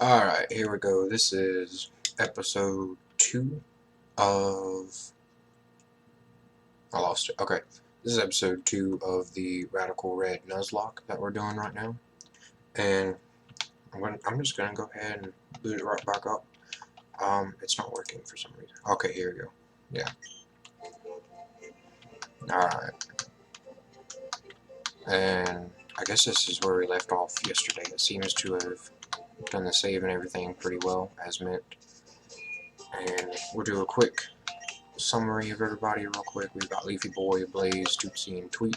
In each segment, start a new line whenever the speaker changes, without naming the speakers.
Alright, here we go. This is episode 2 of... I lost it. Okay. This is episode 2 of the Radical Red Nuzlocke that we're doing right now. And I'm just going to go ahead and boot it right back up. It's not working for some reason. Okay, here we go. Yeah. Alright. And I guess this is where we left off yesterday. It seems to have done the save and everything pretty well, as meant. And we'll do a quick summary of everybody real quick. We've got Leafy Boy, Blaze, Tootsie, and Tweet.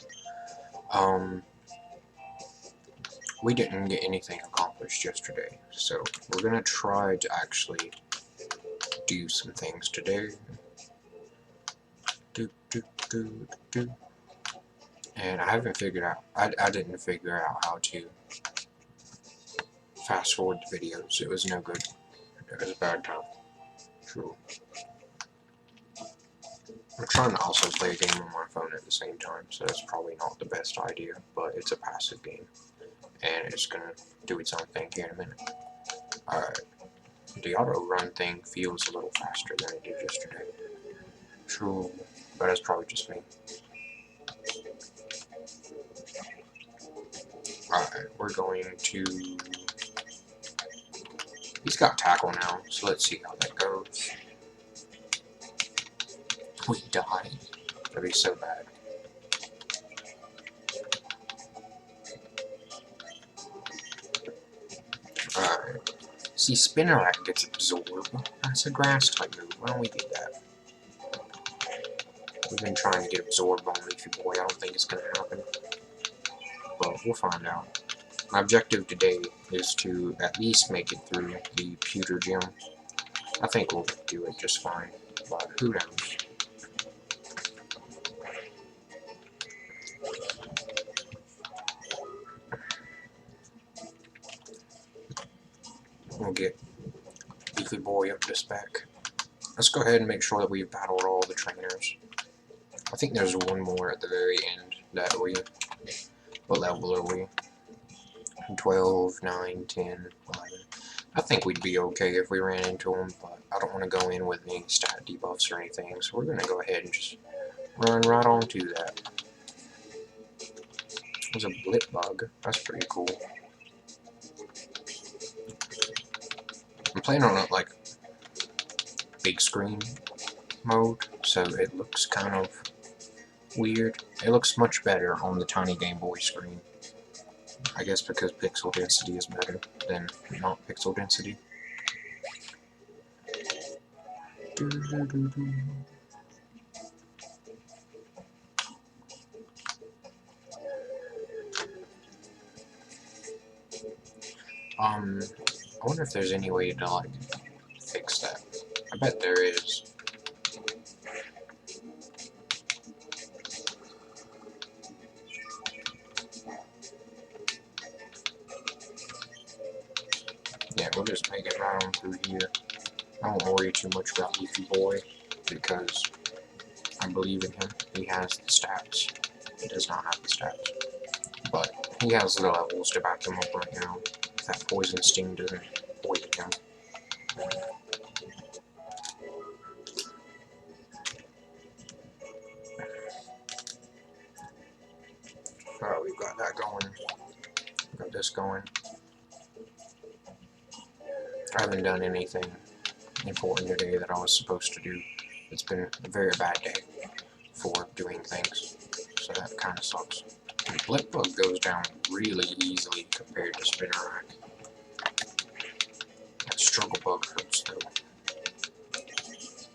We didn't get anything accomplished yesterday, so we're gonna try to actually do some things today. And I haven't figured out, I didn't figure out how to fast forward the videos. It was no good. It was a bad time. True. I'm trying to also play a game on my phone at the same time, so that's probably not the best idea, but it's a passive game, and it's gonna do its own thing here in a minute. Alright, the auto run thing feels a little faster than it did yesterday. True, but that's probably just me. Alright, we're going to... He's got tackle now, so let's see how that goes. We died. That'd be so bad. Alright. See, Spinnerack gets absorbed. That's a grass type move. Why don't we do that? We've been trying to get absorbed on Leafy Boy. I don't think it's going to happen. But we'll find out. My objective today is to at least make it through the pewter gym. I think we'll do it just fine. But who knows? We'll get Leafy Boy up to spec. Let's go ahead and make sure that we've battled all the trainers. I think there's one more at the very end that we... What level are we? 12, 9, 10, 11. I think we'd be okay if we ran into them, but I don't want to go in with any stat debuffs or anything, so we're going to go ahead and just run right on to that. There's a blip bug. That's pretty cool. I'm playing on like big screen mode, so it looks kind of weird. It looks much better on the tiny Game Boy screen. I guess because pixel density is better than not pixel density. I wonder if there's any way to like fix that. I bet there is. Yeah, we'll just make it right on through here. I won't worry too much about Leafy Boy, because I believe in him. He has the stats. He does not have the stats. But he has the levels to back him up right now. If that poison sting doesn't poison him. Alright, we've got that going. Got this going. I haven't done anything important today that I was supposed to do. It's been a very bad day for doing things, so that kind of sucks. And Blip Bug goes down really easily compared to Spinnerack. That Struggle Bug hurts though.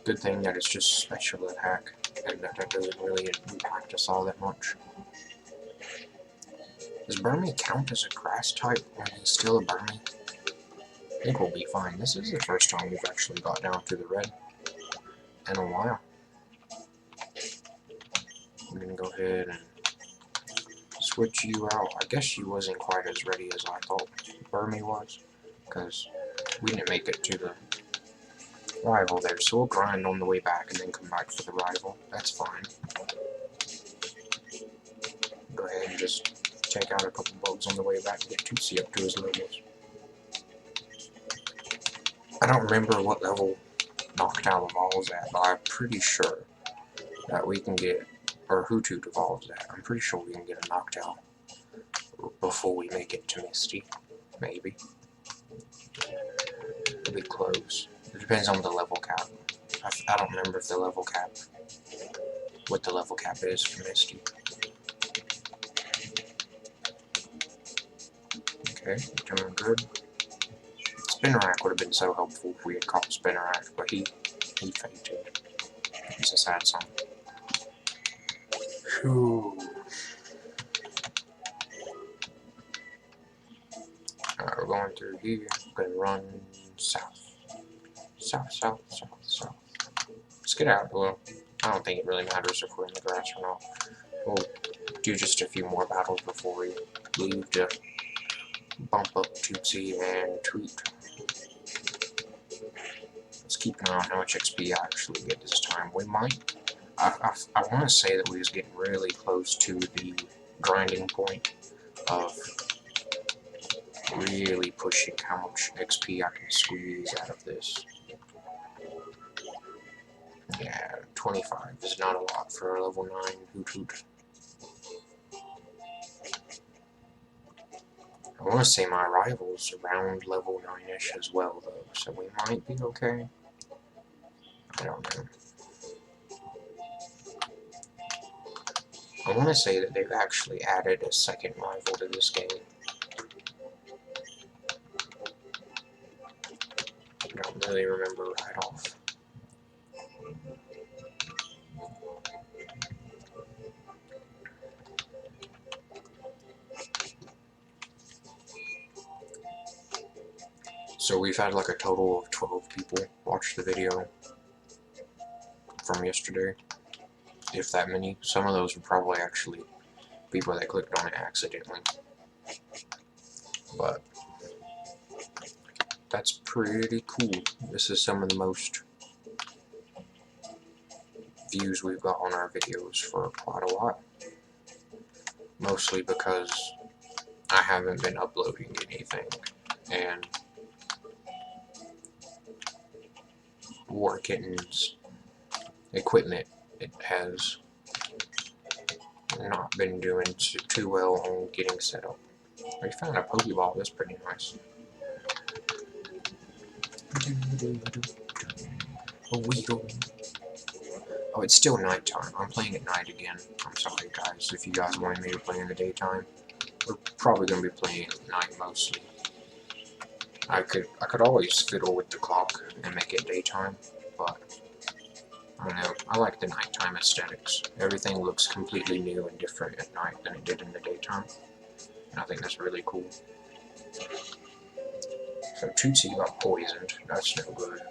Good thing that it's just special attack, and that doesn't really impact us all that much. Does Burmy count as a grass type when he's still a Burmy? I think we'll be fine. This is the first time we've actually got down to the red in a while. I'm gonna go ahead and switch you out. I guess she wasn't quite as ready as I thought Burmy was, because we didn't make it to the rival there, so we'll grind on the way back and then come back for the rival. That's fine. Go ahead and just take out a couple bugs on the way back and get Tootsie up to his levels. I don't remember what level Noctowl evolves at, but I'm pretty sure that we can get, or Hoothoot evolves at. I'm pretty sure we can get a Noctowl before we make it to Misty. Maybe. It'll be close. It depends on the level cap. I don't remember if the level cap, what the level cap is for Misty. Okay, doing good. Spinnerack would have been so helpful if we had caught Spinnerack, but he fainted. It's a sad song. Whew. Alright, we're going through here. We're gonna run south. South, south, south, south. Let's get out. Well, I don't think it really matters if we're in the grass or not. We'll do just a few more battles before we leave to bump up Tootsie and Tweet. Let's keep an eye on how much XP I actually get this time. We might. I want to say that we was getting really close to the grinding point of really pushing how much XP I can squeeze out of this. Yeah, 25 is not a lot for a level 9 Hoothoot. I want to say my rival's around level 9-ish as well, though, so we might be okay. I don't know. I want to say that they've actually added a second rival to this game. I don't really remember right off. So we've had like a total of 12 people watch the video from yesterday, if that many. Some of those were probably actually people that clicked on it accidentally, but that's pretty cool. This is some of the most views we've got on our videos for quite a while, mostly because I haven't been uploading anything, and War Kitten's equipment, it has not been doing too well on getting set up. We found a Pokeball, that's pretty nice. A Weedle. Oh, it's still nighttime. I'm playing at night again. I'm sorry guys, if you guys wanted me to play in the daytime. We're probably going to be playing at night mostly. I could always fiddle with the clock and make it daytime, but I don't know. I like the nighttime aesthetics. Everything looks completely new and different at night than it did in the daytime, and I think that's really cool. So Tootsie got poisoned. That's no good.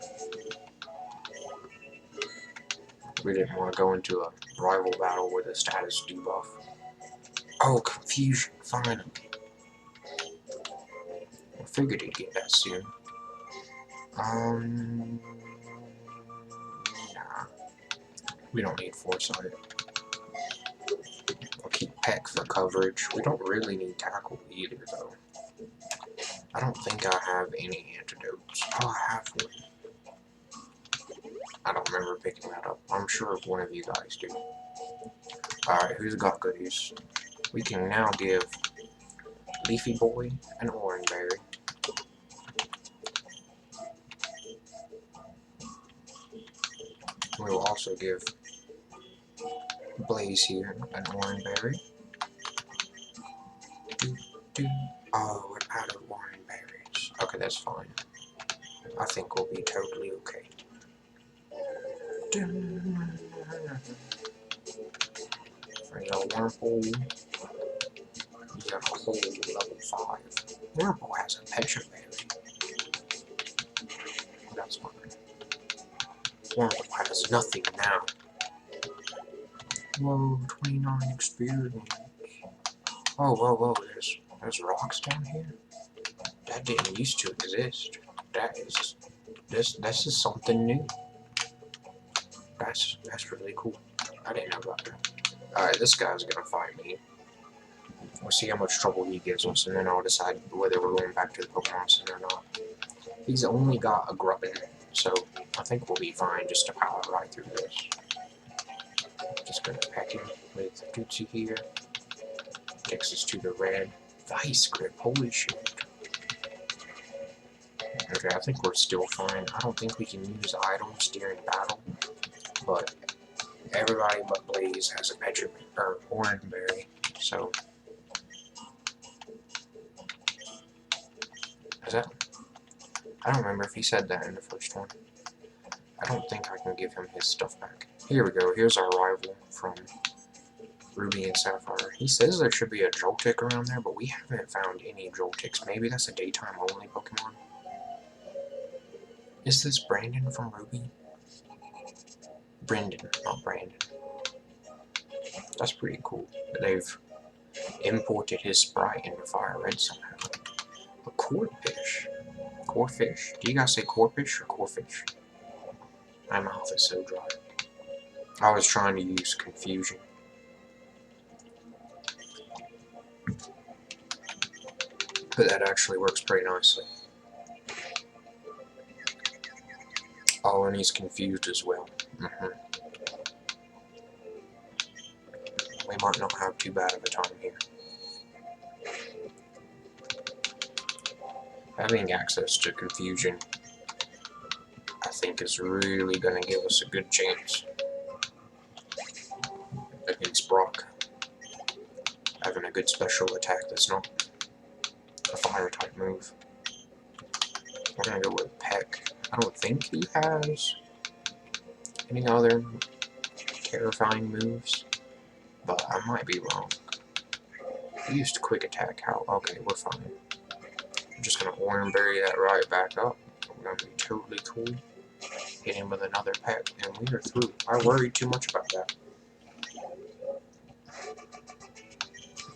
We didn't want to go into a rival battle with a status debuff. Oh, confusion, finally. I figured he'd get that soon. Nah. We don't need Foresight. I'll keep Peck for coverage. We don't really need Tackle either, though. I don't think I have any antidotes. Oh, I have one. I don't remember picking that up. I'm sure one of you guys do. Alright, who's got goodies? We can now give Leafy Boy an Orange Berry. We will also give Blaze here an Orange Berry. Oh, we're out of Orange Berries. Okay, that's fine. I think we'll be totally okay. There's a Wurmple. You got a whole level 5. Wurmple has a Petra Berry. That's fine. Wurmple has nothing now. Whoa, 29 experience. Oh, whoa, there's rocks down here? That didn't used to exist. This is something new. That's really cool. I didn't know about that. Alright, this guy's gonna fight me. We'll see how much trouble he gives us, and then I'll decide whether we're going back to the Pokemon Center or not. He's only got a grubbin, so I think we'll be fine just to power right through this. Just gonna pack him with Tootsie here. Takes us to the red vice grip. Holy shit. Okay, I think we're still fine. I don't think we can use items during battle, but everybody but Blaze has a petra or orange berry, so is that? I don't remember if he said that in the first one. I don't think I can give him his stuff back. Here we go. Here's our rival from Ruby and Sapphire. He says there should be a Joltik around there, but we haven't found any Joltiks. Maybe that's a daytime only Pokemon. Is this Brandon from Ruby? Brendan, not Brandon. That's pretty cool. They've imported his sprite into Fire Red somehow. A Corphish. Corphish? Do you guys say Corphish or Corphish? My mouth is so dry. I was trying to use confusion. But that actually works pretty nicely. Oh, and he's confused as well. We might not have too bad of a time here. Having access to confusion, I think, is really going to give us a good chance against Brock. Having a good special attack that's not a fire type move. We're going to go with Peck. I don't think he has any other terrifying moves, but I might be wrong. He used quick attack. How? Okay, we're fine. I'm just going to Orange Berry that right back up. We're going to be totally cool. Hit him with another Peck, and we are through. I worried too much about that.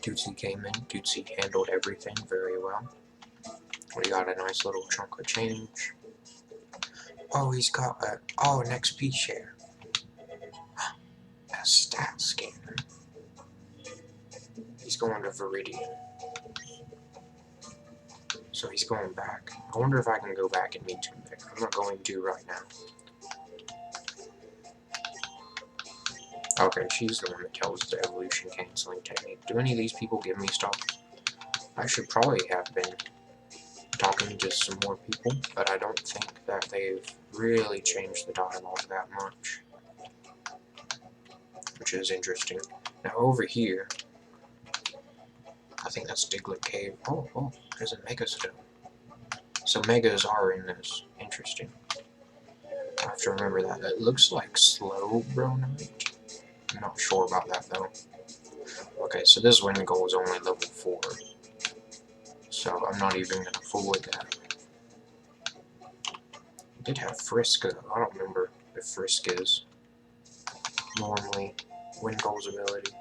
Tootsie came in. Tootsie handled everything very well. We got a nice little chunk of change. Oh, he's got a... Oh, an XP share. A stat scanner. He's going to Viridian. So he's going back. I wonder if I can go back and meet him there. I'm not going to right now. Okay, she's the one that tells the evolution canceling technique. Do any of these people give me stuff? I should probably have been talking to some more people, but I don't think that they've really changed the dialogue that much. Which is interesting. Now over here, I think that's Diglett Cave. Oh, there's a Mega Stone. So Megas are in this. Interesting. I have to remember that. It looks like Slow Bronite. I'm not sure about that though. Okay, so this win goal is only level 4. So I'm not even going to fool with that. I did have Frisk. I don't remember if Frisk is normally win goals ability.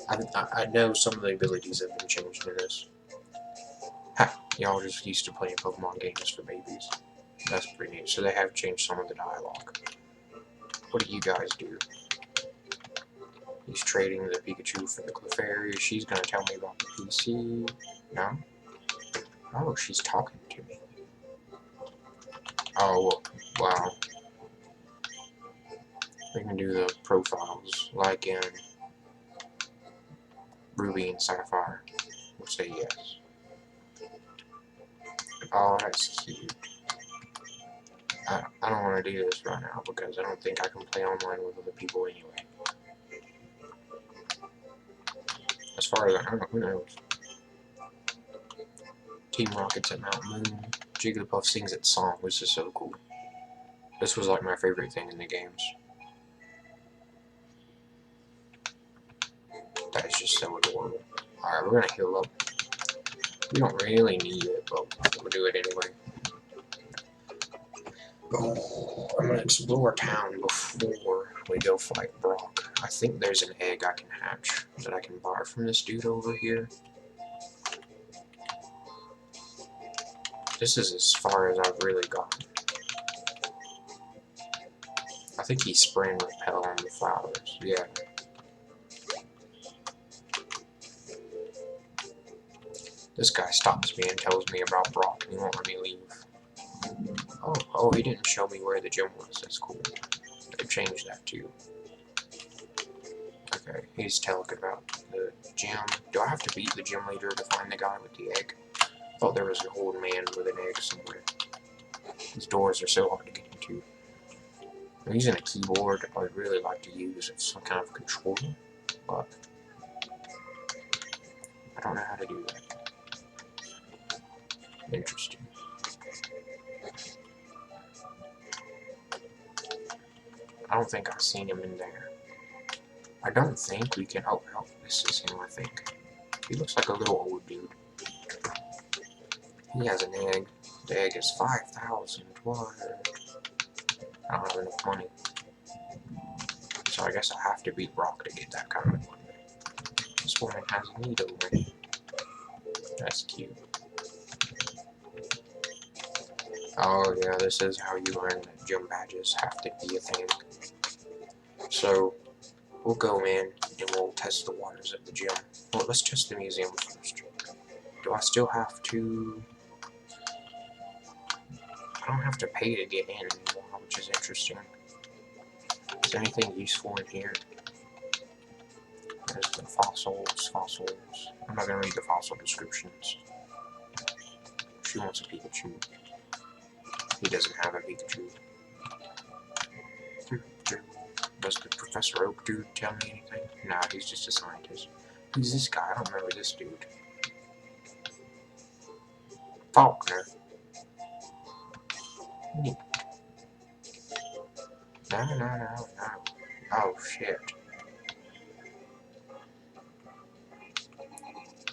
I know some of the abilities have been changed in this. Ha! Y'all just used to playing Pokemon games for babies. That's pretty neat. So they have changed some of the dialogue. What do you guys do? He's trading the Pikachu for the Clefairy. She's gonna tell me about the PC. No? Oh, she's talking to me. Oh, wow. We can do the profiles, like in Ruby and Sapphire. We'll say yes. Oh, that's cute. I don't want to do this right now because I don't think I can play online with other people anyway. As far as I know, who knows? Team Rocket's at Mount Moon. Jigglypuff sings its song. This is so cool. This was like my favorite thing in the games. That is just so adorable. Alright, we're gonna heal up. We don't really need it, but we'll do it anyway. Oh, I'm gonna explore town before we go fight Brock. I think there's an egg I can hatch that I can buy from this dude over here. This is as far as I've really gotten. I think he's spraying repel on the flowers. Yeah. This guy stops me and tells me about Brock and he won't let me leave. Oh, he didn't show me where the gym was. That's cool. They changed that too. Okay, he's telling about the gym. Do I have to beat the gym leader to find the guy with the egg? I thought there was an old man with an egg somewhere. These doors are so hard to get into. I'm using a keyboard I'd really like to use some kind of controller, but I don't know how to do that. Interesting. I don't think I've seen him in there. I don't think we can... Oh, this is him, I think. He looks like a little old dude. He has an egg. The egg is 5,000. What? I don't have enough money. So I guess I have to beat Brock to get that kind of money. This woman has a needle ring. That's cute. Oh yeah, this is how you learn that gym badges have to be a thing. So, we'll go in and we'll test the waters at the gym. Well, let's test the museum first. Do I still have to... I don't have to pay to get in anymore, which is interesting. Is there anything useful in here? There's the fossils. I'm not gonna read the fossil descriptions. She wants a Pikachu. He doesn't have a Pikachu. Does the Professor Oak dude tell me anything? Nah, he's just a scientist. Who's this guy? I don't remember this dude. Faulkner. Neat. No. Oh, shit.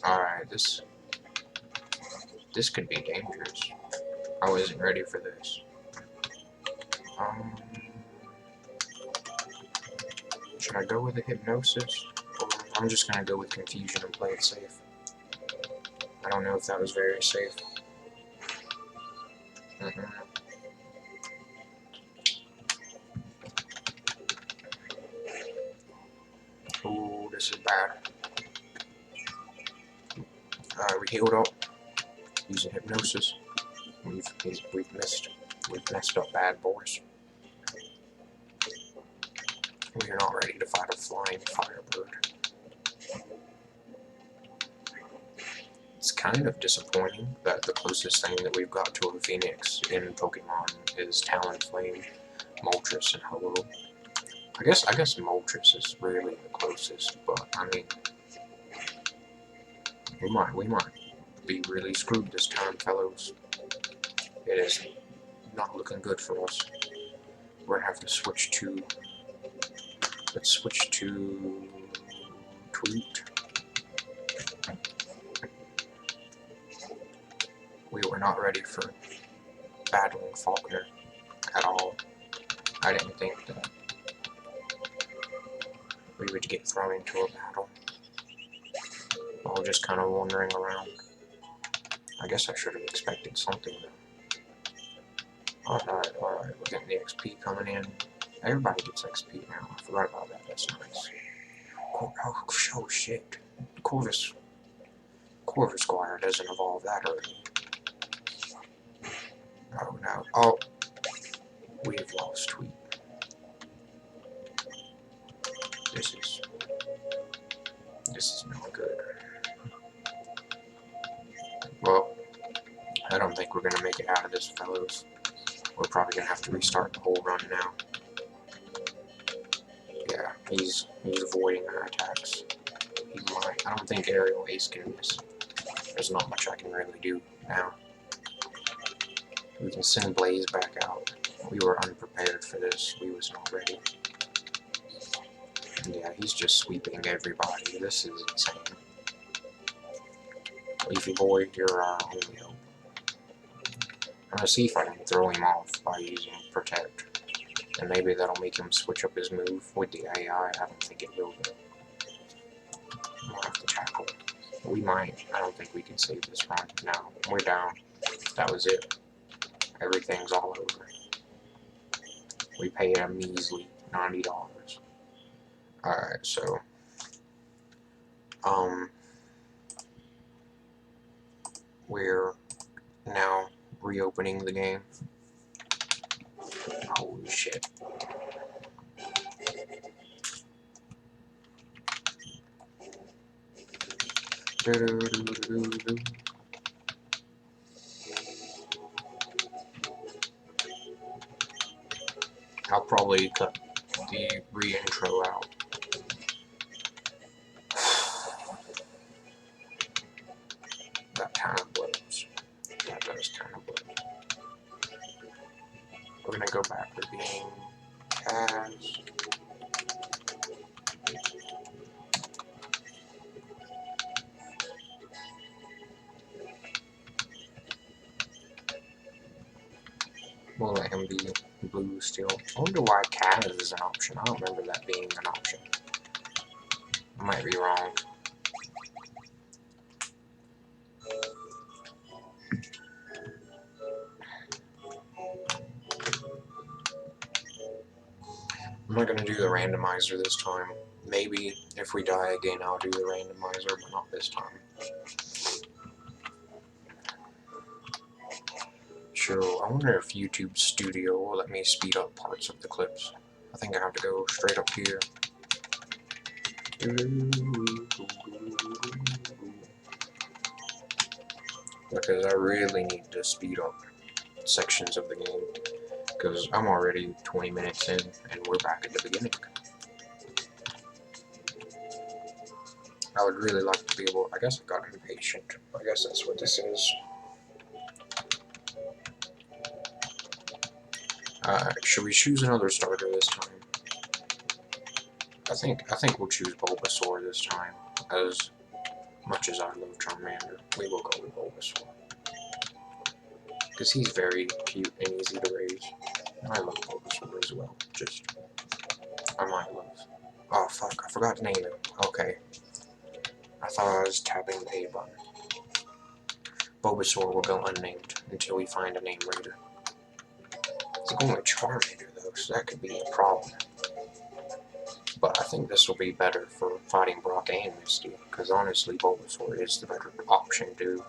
Alright, this could be dangerous. I wasn't ready for this. Should I go with the hypnosis? Or I'm just gonna go with confusion and play it safe. I don't know if that was very safe. Ooh, this is bad. We healed up using hypnosis. We've messed up bad boys. We are not ready to fight a flying firebird. It's kind of disappointing that the closest thing that we've got to a Phoenix in Pokemon is Talonflame, Moltres, and Hello. I guess Moltres is really the closest, but I mean, we might be really screwed this time, fellows. It is not looking good for us. We're gonna have to switch to... Let's switch to... Tweet. We were not ready for battling Faulkner at all. I didn't think that we would get thrown into a battle while just kind of wandering around. I guess I should have expected something though. Alright, we're getting the XP coming in. Everybody gets XP now. I forgot about that. That's nice. Oh shit. Corvus Squire doesn't evolve that early. Oh no. Oh. We've lost Tweet. This is not good. Well, I don't think we're gonna make it out of this, fellows. We're probably gonna have to restart the whole run now. Yeah, he's avoiding our attacks. He might. I don't think Aerial Ace can miss. There's not much I can really do now. We can send Blaze back out. We were unprepared for this. We was not ready. Yeah, he's just sweeping everybody. This is insane. Leafy Boy, you're our only hope. I'm gonna see if I can throw him off by using Protect. And maybe that'll make him switch up his move with the AI. I don't think it will, though. We'll have to tackle. We might. I don't think we can save this run. No, we're down. That was it. Everything's all over. We paid a measly $90. Alright, so... we're now reopening the game. Shit. I'll probably cut the re-intro out. That kind of blows. That does kind of blow. We're gonna go back to being as. We'll let him be blue still. I wonder why Kaz is an option. I don't remember that being an option. I might be wrong. I'm not gonna do the randomizer this time. Maybe if we die again, I'll do the randomizer, but not this time. Sure, I wonder if YouTube Studio will let me speed up parts of the clips. I think I have to go straight up here. Because I really need to speed up sections of the game. Because I'm already 20 minutes in, and we're back at the beginning. I would really like to be able... I guess I got impatient. I guess that's what this is. Should we choose another starter this time? I think we'll choose Bulbasaur this time. As much as I love Charmander, we will go with Bulbasaur. Because he's very cute and easy to raise. I love Bulbasaur as well. I might love. Oh fuck, I forgot to name him. Okay. I thought I was tapping the A button. Bulbasaur will go unnamed until we find a name raider. It's going with Charmander though, so that could be a problem. But I think this will be better for fighting Brock and Misty, because honestly Bulbasaur is the better option to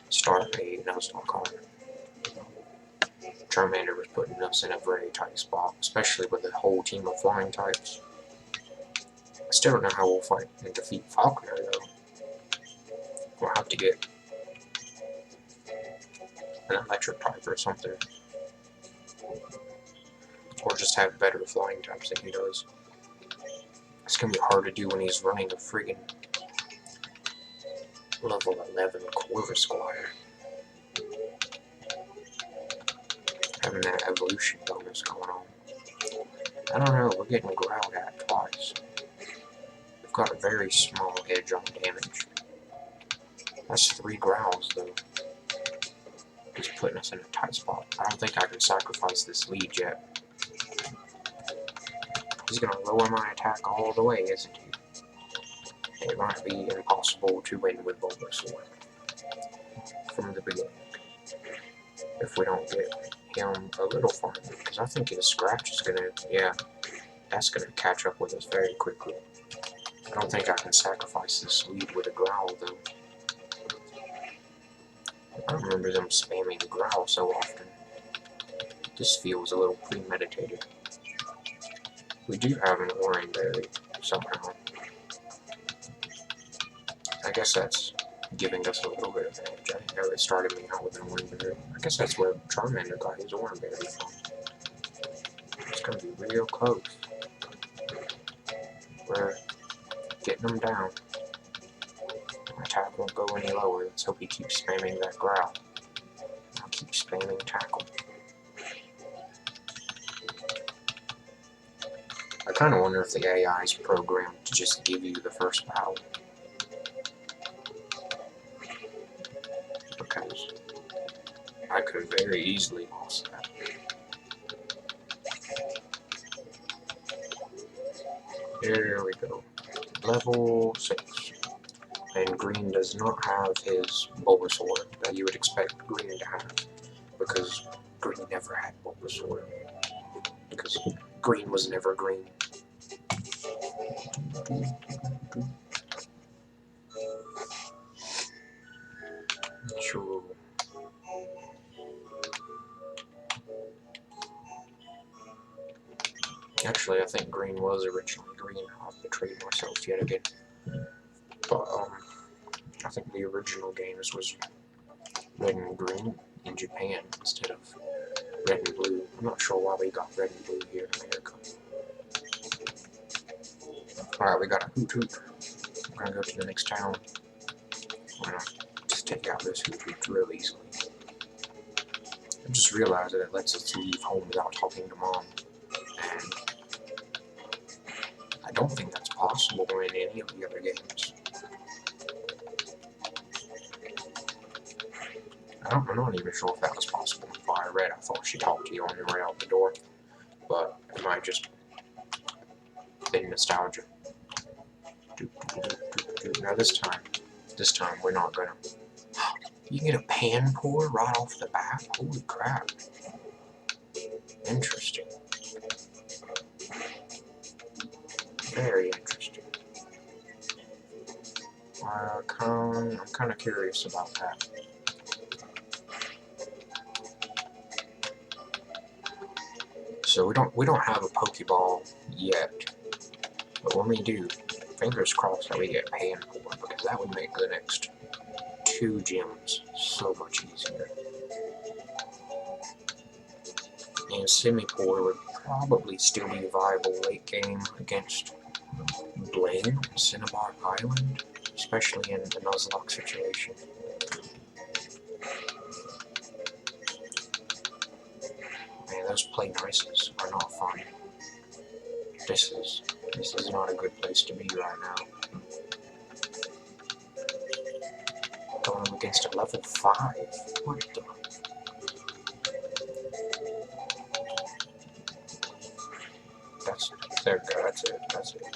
start a Nuzlocke on. Charmander was putting us in a very tight spot, especially with a whole team of flying types. I still don't know how we'll fight and defeat Falconer though. We'll have to get an electric type or something. Or just have better flying types than he does. It's gonna be hard to do when he's running a friggin' level 11 Corvisquire. Having that evolution bonus going on. I don't know, we're getting growled at twice. We've got a very small edge on damage. That's 3 growls though. Just putting us in a tight spot. I don't think I can sacrifice this lead yet. He's gonna lower my attack all the way, isn't he? It might be impossible to win with Bulbasaur from the beginning. If we don't get him a little farther, because I think his scratch is gonna, yeah, that's gonna catch up with us very quickly. I don't think I can sacrifice this lead with a growl though. I don't remember them spamming the growl so often. This feels a little premeditated. We do have an orange berry somehow. I guess that's giving us a little bit of an edge. I didn't know it started me out with an orange berry. I guess that's where Charmander got his orange berry from. It's gonna be real close. We're getting them down. My attack won't go any lower. Let's hope he keeps spamming that growl. I'll keep spamming tackle. I kind of wonder if the AI is programmed to just give you the first battle. Because I could have very easily lost that. Here we go. Level 6. And Green does not have his Bulbasaur that you would expect Green to have. Because Green never had Bulbasaur. Because Green was never green. Sure. Actually, I think green was originally green. I've betrayed myself yet again. But, I think the original games was red and green in Japan instead of red and blue. I'm not sure why we got red and blue here in America. Alright, we got a hoot hoot. We're gonna go to the next town. We're gonna just take out this hoot hoot real easily. I just realized that it lets us leave home without talking to Mom. And I don't think that's possible in any of the other games. I'm not even sure if that was possible in Fire Red. I thought she talked to you on your way out the door. But it might just been nostalgia. Now this time we're not gonna... You can get a pan pour right off the bat? Holy crap. Interesting. Very interesting. I'm kind of curious about that. So we don't have a Pokeball yet, but when we do, fingers crossed that we get Pan Pour, because that would make the next 2 gyms so much easier. And Semi-Pour would probably still be viable late game against Blaine on Cinnabar Island, especially in the Nuzlocke situation. Man, those play nices are not fun. This is not a good place to be right now. Going up against a level 5. What the? There we go, that's it.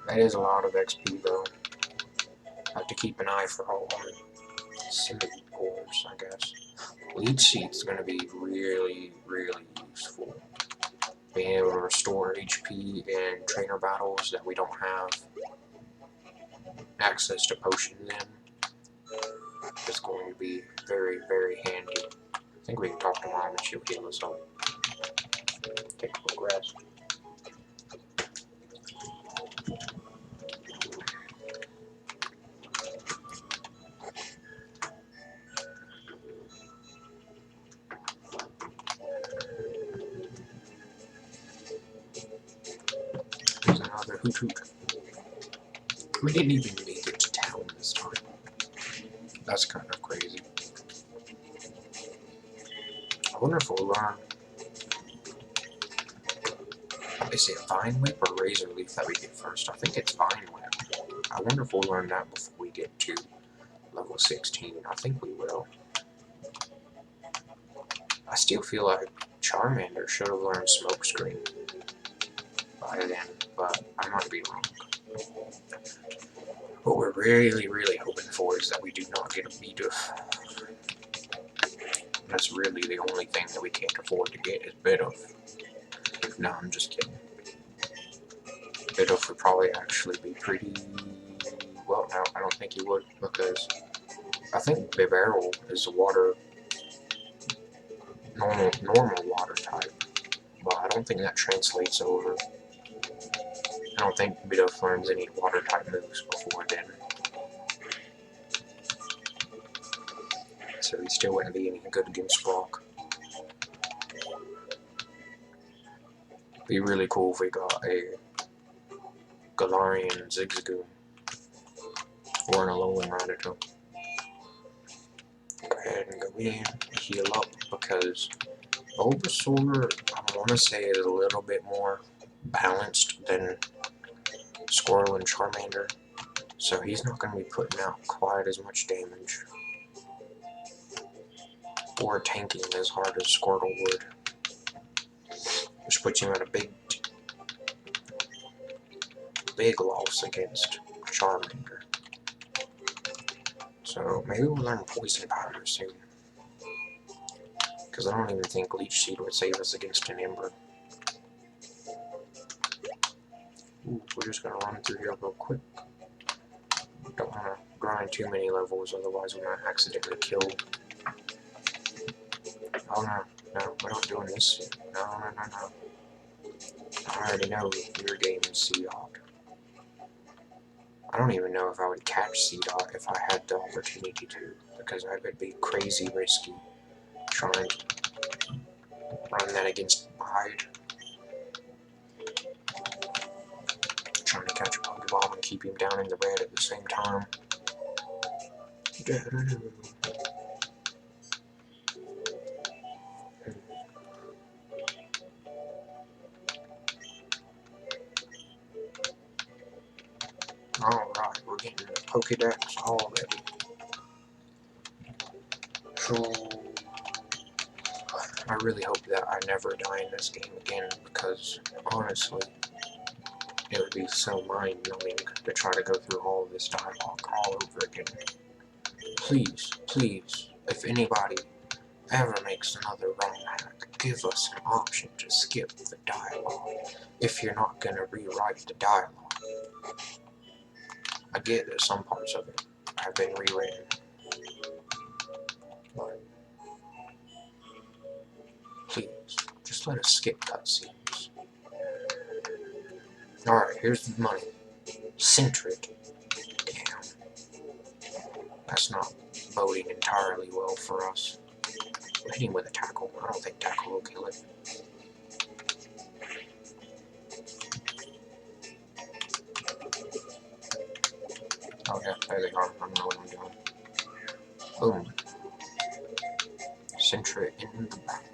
That is a lot of XP though. I have to keep an eye for all our Semi-Pours, I guess. Leech Seed's gonna be really, really useful. Being able to restore HP in trainer battles that we don't have access to potions in is going to be very, very handy. I think we can talk to Mom and she'll heal us up. Take a quick rest. There's another hoot hoot. We didn't even make it to town this time. That's kind of crazy. I wonder if we'll learn. Is it Vine Whip or Razor Leaf that we get first? I think it's Vine Whip. I wonder if we'll learn that before we get to level 16. I think we will. I still feel like Charmander should have learned Smokescreen by then, but I might be wrong. What we're really, really hoping for is that we do not get a Bidoof. That's really the only thing that we can't afford to get is Bidoof. No, I'm just kidding. Bidoof would probably actually be pretty... Well, no, I don't think he would, because I think Bibarel is a water... normal water type, but I don't think that translates over. I don't think Bidoof learns any water type moves before then. So he still wouldn't be any good against Brock. Be really cool if we got a Galarian Zigzagoon or an Alolan Rattata. Go ahead and go in, heal up, because Bulbasaur, I want to say, is a little bit more balanced than Squirtle and Charmander, so he's not going to be putting out quite as much damage or tanking as hard as Squirtle would, which puts him at a big loss against Charmander. So maybe we'll learn Poison Powder soon, because I don't even think Leech Seed would save us against an Ember. Ooh, we're just going to run through here real quick. Don't want to grind too many levels, otherwise we might accidentally kill. Oh no, no, we're not doing this. No. I already know your game is C-Dot. I don't even know if I would catch C-Dot if I had the opportunity to, because I would be crazy risky trying to run that against Hyde. Trying to catch a Pokeball and keep him down in the red at the same time. Alright, we're getting the Pokedex already. So, I really hope that I never die in this game again, because honestly, it would be so mind-numbing to try to go through all of this dialogue all over again. Please, please, if anybody ever makes another ROM hack, give us an option to skip the dialogue if you're not going to rewrite the dialogue. I get that some parts of it have been rewritten, but please, just let us skip cutscenes. Alright, here's the money. Centric. Damn. That's not boding entirely well for us. We'll hit him with a tackle. I don't think tackle will kill it. Oh yeah, there they are. I don't know what I'm doing. Boom. Centric in the back.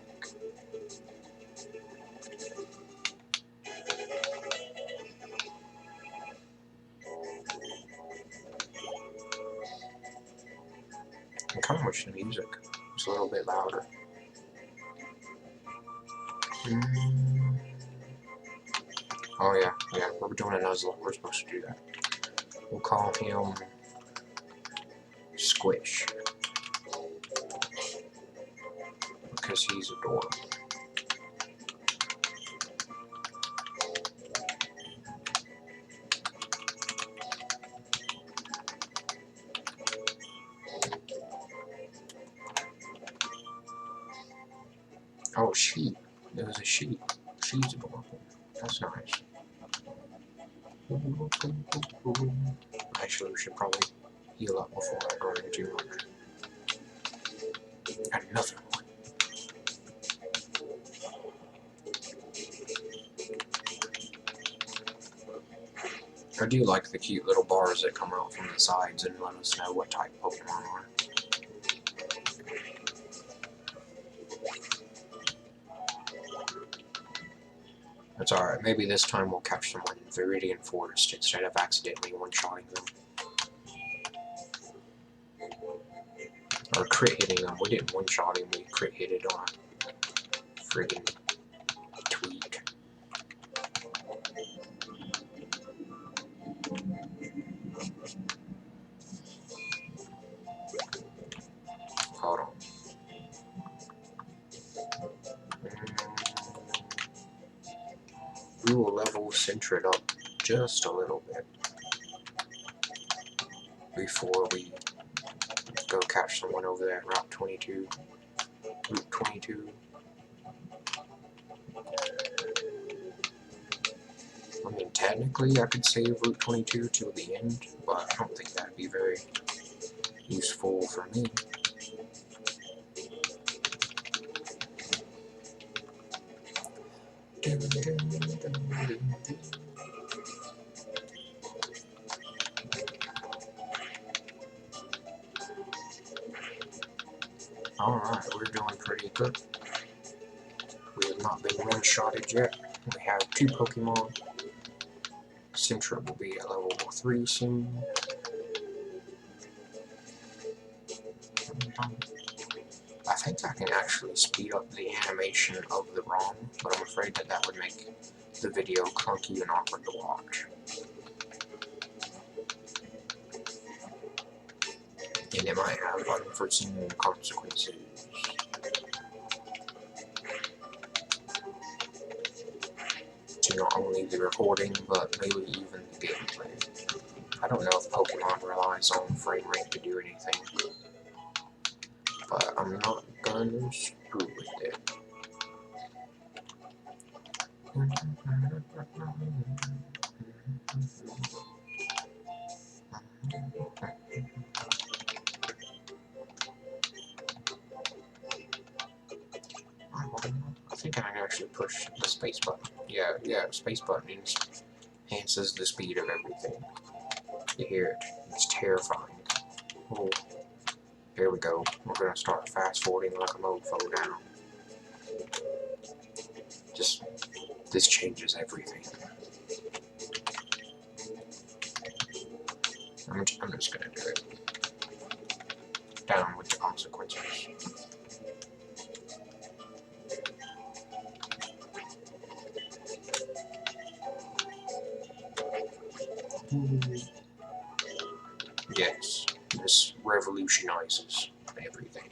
I kind of wish the music was a little bit louder. Oh yeah, we're doing a Nuzlocke. We're supposed to do that. We'll call him Squish, because he's adorable. Oh, sheep. It was a sheep. She's adorable. That's nice. Actually, we should probably heal up before I go in too much. Another one. I do like the cute little bars that come out from the sides and let us know what type of Pokemon are. That's alright, maybe this time we'll catch someone in Viridian Forest instead of accidentally one-shotting them. Or crit hitting them. We didn't one-shot him, we crit hitted on a friggin' tweak. Hold on. We will level Centrid up just a little bit before we go catch someone over there at Route 22. Route 22. I mean, technically I could save Route 22 till the end, but I don't think that'd be very useful for me. Alright, we're doing pretty good. We have not been one-shotted yet. We have 2 Pokemon. Centra will be at level 3 soon. I think I can actually speed up the animation of the ROM, but I'm afraid that that would make the video clunky and awkward to watch. And it might have unforeseen consequences. To not only the recording, but maybe even the gameplay. I don't know if Pokemon relies on frame rate to do anything, but I'm not gonna screw with it. I think I can actually push the space button. Yeah, space button enhances the speed of everything. You hear it. It's terrifying. Oh, here we go. We're gonna start fast forwarding like a mofo now. This changes everything. I'm just gonna do it. Down with the consequences. Yes, this revolutionizes everything.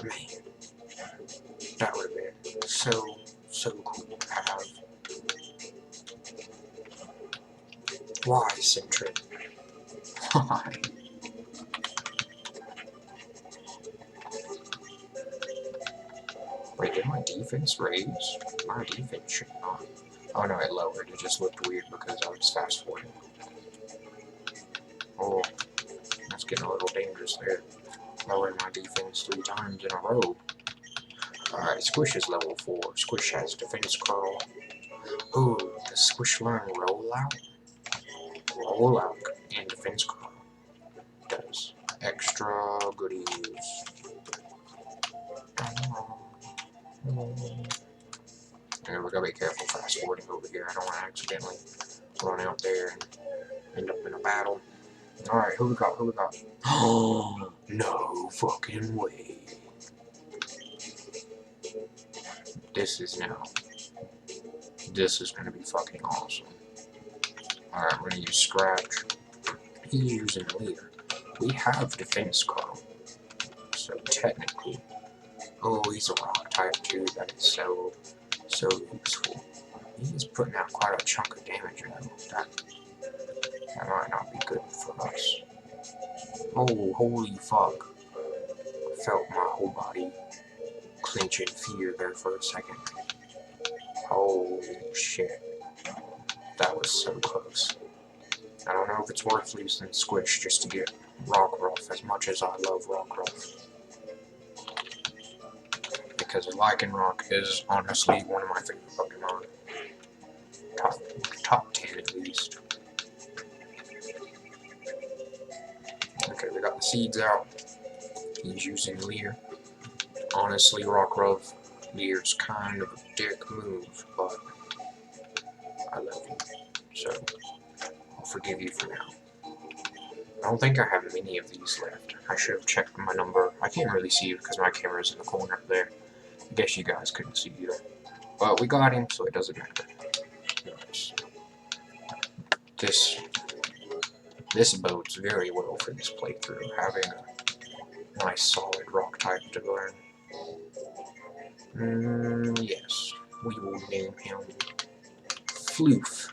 Man, that would have been so cool to have. Why, Sentry? Why? Wait, did my defense raise? My defense should not. Oh no, it lowered. It just looked weird because I was fast forwarding. Oh, that's getting a little dangerous there. Lowering my defense 3 times in a row. Alright, Squish is level 4. Squish has defense curl. Ooh, does Squish learn rollout? Rollout and defense curl. Does. Extra goodies. And we gotta be careful fast forwarding over here. I don't want to accidentally run out there and end up in a battle. Alright, who we got? Who we got? Oh, no fucking way. This is gonna be fucking awesome. Alright, we're gonna use Scratch. He's using Leader. We have defense curl. So technically. Oh, he's a rock type too. That is so useful. He's putting out quite a chunk of damage now. That might not be good for us. Oh, holy fuck. I felt my whole body clench in fear there for a second. Holy shit. That was so close. I don't know if it's worth losing Squish just to get Rockruff as much as I love Rockruff. Because Lycanroc is honestly one of my favorite Pokemon. Top 10 at least. Okay, we got the seeds out. He's using Leer. Honestly, Rockruff, Leer's kind of a dick move, but I love him. So, I'll forgive you for now. I don't think I have many of these left. I should have checked my number. I can't really see it because my camera's in the corner up there. I guess you guys couldn't see either. But we got him, so it doesn't matter. This bodes very well for this playthrough, having a nice solid rock type to learn. Yes, we will name him Floof,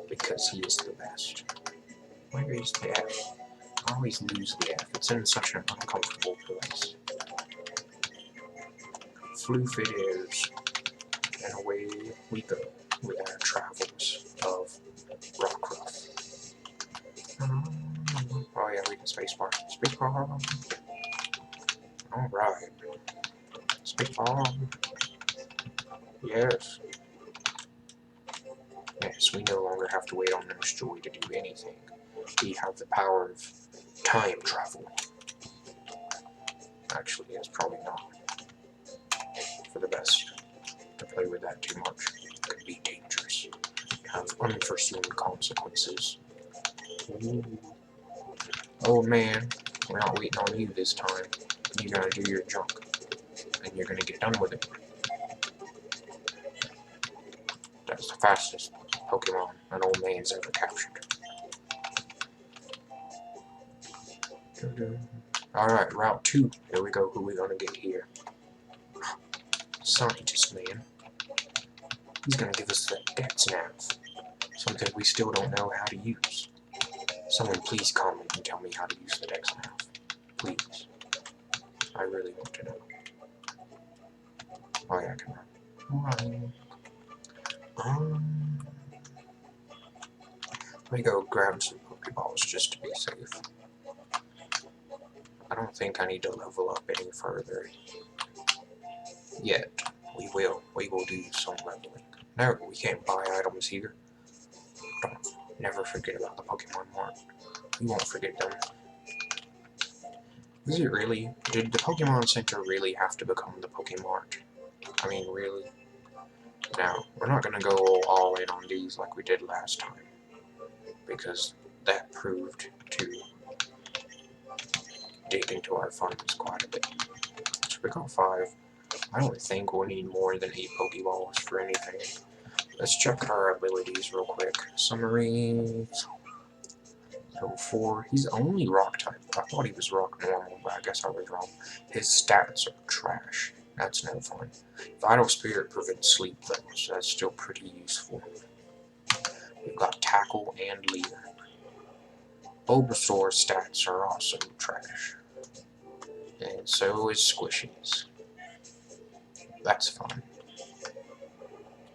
because he is the best. Where is the F? I always lose the F. It's in such an uncomfortable place. Floof it is, and away we go with our travels of Rockruff. Oh yeah, we can spacebar. Spacebar. Alright. Spacebar. Yes. Yes, we no longer have to wait on Nurse Joy to do anything. We have the power of time travel. Actually, it's probably not for the best to play with that too much. It could be dangerous. Have unforeseen consequences. Ooh. Oh man, we're not waiting on you this time. You're gonna do your junk. And you're gonna get done with it. That's the fastest Pokemon an old man's ever captured. Alright, Route 2. Here we go. Who we gonna get here? Scientist man. He's gonna give us the Dexnav. Something we still don't know how to use. Someone please comment and tell me how to use the Dexnav. Please. I really want to know. Oh yeah, I can run. Let me go grab some Pokeballs just to be safe. I don't think I need to level up any further yet. We will do some leveling. No, we can't buy items here. Don't never forget about the Pokemon Mart. We won't forget them. Is it really? Did the Pokemon Center really have to become the Pokemart? I mean, really? Now, we're not going to go all in on these like we did last time, because that proved to dig into our funds quite a bit. So we got 5. I don't think we'll need more than 8 Pokeballs for anything. Let's check our abilities real quick. Summary. Level 4. He's only rock type. I thought he was rock normal, but I guess I was wrong. His stats are trash. That's no fun. Vital Spirit prevents sleep though, so that's still pretty useful. We've got Tackle and Leader. Bulbasaur's stats are also trash. And so is Squishy's. That's fun.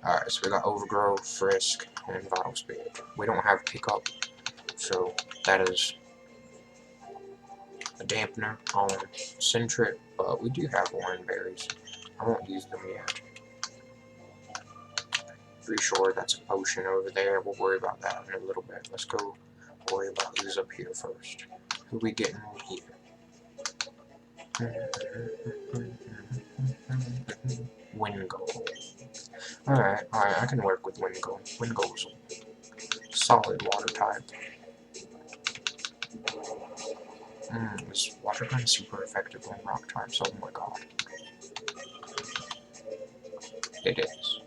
Alright, so we got Overgrow, Frisk, and Vital Spirit. We don't have Pickup, so that is a dampener on Sentret, but we do have Orange Berries. I won't use them yet. Pretty sure that's a potion over there. We'll worry about that in a little bit. Let's go worry about who's up here first. Who we getting here? Wingull. Alright, I can work with Wingull. Wingull's solid water type. This water gun's super effective on rock types, oh my god. It is.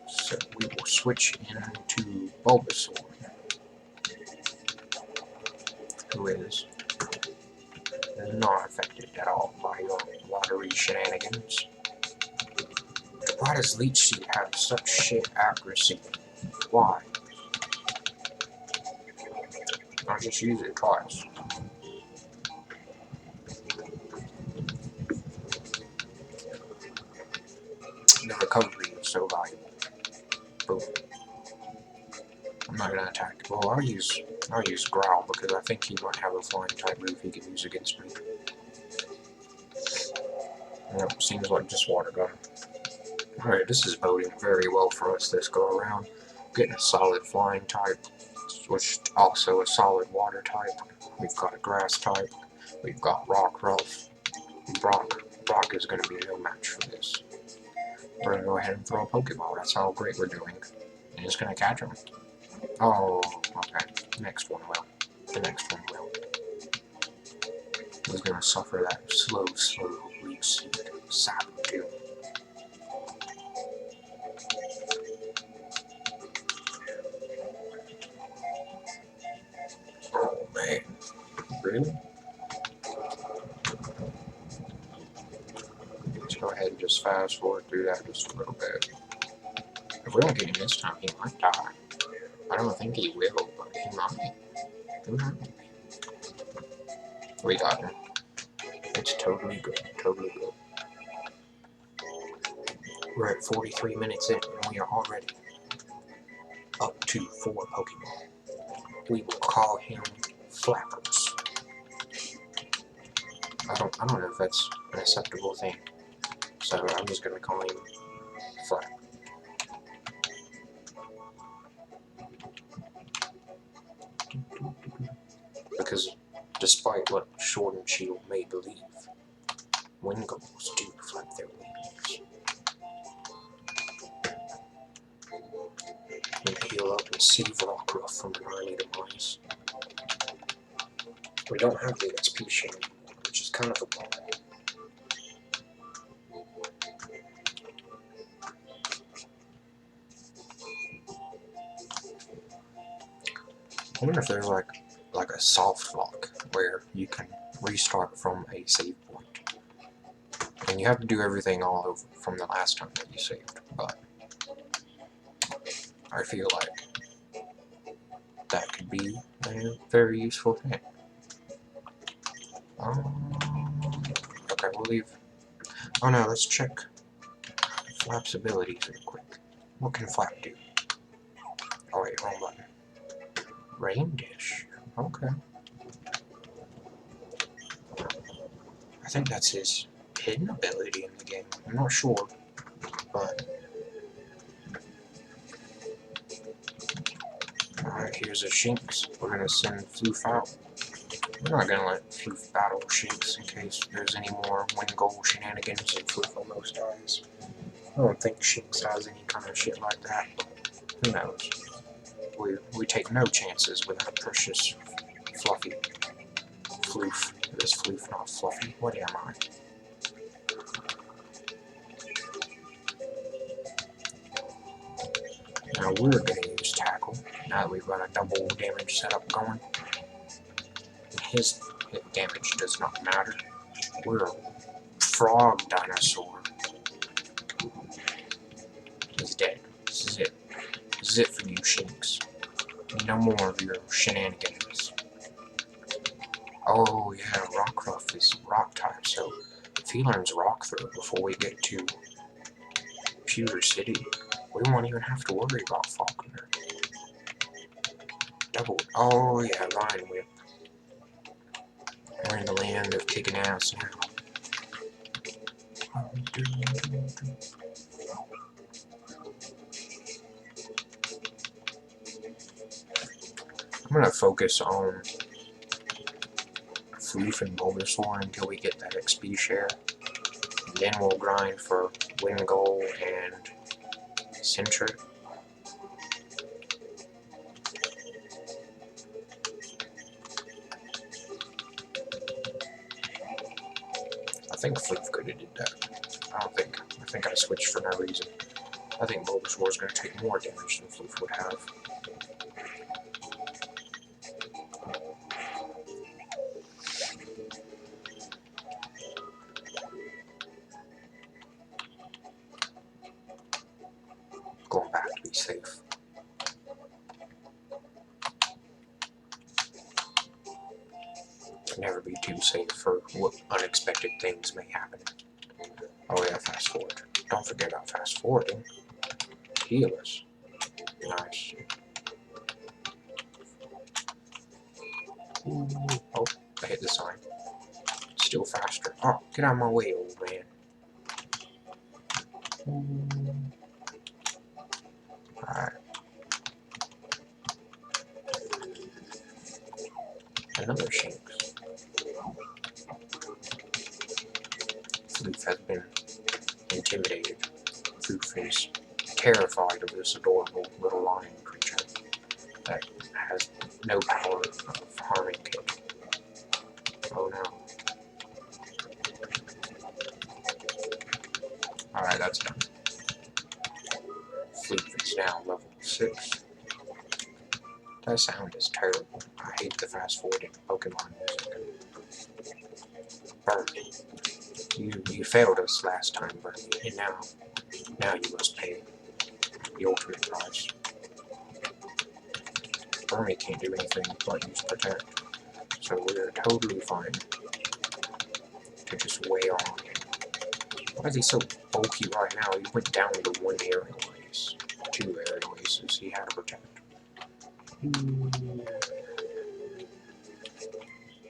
So we will switch into Bulbasaur, who is not affected at all by your watery shenanigans. Why does Leech Seed have such shit accuracy? Why? I'll just use it twice. The recovery is so valuable. Boom. I'm not gonna attack. Well, I'll use Growl because I think he might have a flying type move he can use against me. Yep, seems like just water gun. Alright, this is boding very well for us this go around. Getting a solid flying type, which also a solid water type. We've got a grass type. We've got Rockruff. Brock is going to be no match for this. We're going to go ahead and throw a Pokeball. That's how great we're doing. And it's going to catch him. Oh, okay. The next one will. The next one will. He's going to suffer that slow Leech Seed sap too. Oh man. Really? Let's go ahead and just fast forward through that just a little bit. If we don't get him this time, he might die. I don't think he will, but he might. Who knows? We got him. It's totally good. Totally good. We're at 43 minutes in, and we are already up to 4 Pokemon. We will call him Flappers. I don't know if that's an acceptable thing, so I'm just gonna call him Flap. Because despite what Sword and Shield may believe, Wingulls do flap their wings. And heal up and save Rockruff from an early demise. We don't have the XP share anymore, which is kind of a bummer. I wonder if there's like a soft lock where you can restart from a save point. And you have to do everything all over from the last time that you saved, but I feel like that could be a very useful thing. Okay, we'll leave. Oh no, let's check Flap's abilities real quick. What can Flap do? Oh wait, wrong button. Rain Dish. Okay. I think that's his hidden ability in the game. I'm not sure, but... Alright, here's a Shinx. We're gonna send Floof out. We're not gonna let Floof battle Shinx in case there's any more win goal shenanigans and Floof almost dies. I don't think Shinx has any kind of shit like that, but who knows. We take no chances with our precious Fluffy. Floof. It is Floof, not Fluffy. What am I? Now we're gonna use Tackle, now that we've got a double damage setup going. His hit damage does not matter. We're a frog dinosaur. He's dead. This is it. This is it for you, Shinx. No more of your shenanigans. Oh yeah, Rockruff is rock type, so if he learns Rock Throw before we get to Pewter City, we won't even have to worry about Falconer. Double. Oh yeah, Vine Whip. We're in the land of kicking ass now. I'm gonna focus on Floof and Bulbasaur until we get that XP share. And then we'll grind for Win Goal and Sentry. I think Floof could have did that. I think I switched for no reason. I think Bulbasaur is going to take more damage than Floof would have. Going back to be safe. Can never be too safe for what unexpected things may happen. Oh yeah, fast forward. Don't forget about fast forwarding. Heal us. Nice. Ooh. Oh, I hit the sign. Still faster. Oh, get out of my way, old man. Alright. Another Shinx. Floof has been intimidated. Floof is terrified of this adorable little lion creature that has no power of harming him. Oh no. Alright, that's done. Floof is now level 6. That sound is terrible. I hate the fast forwarding Pokemon music. Burn. You failed us last time, Bernie, and now you must pay the ultimate price. Bernie can't do anything but use Protect, so we're totally fine to just wail on him. Why is he so bulky right now? He went down to 1 aerial ace. 2 aerial aces. He had to Protect.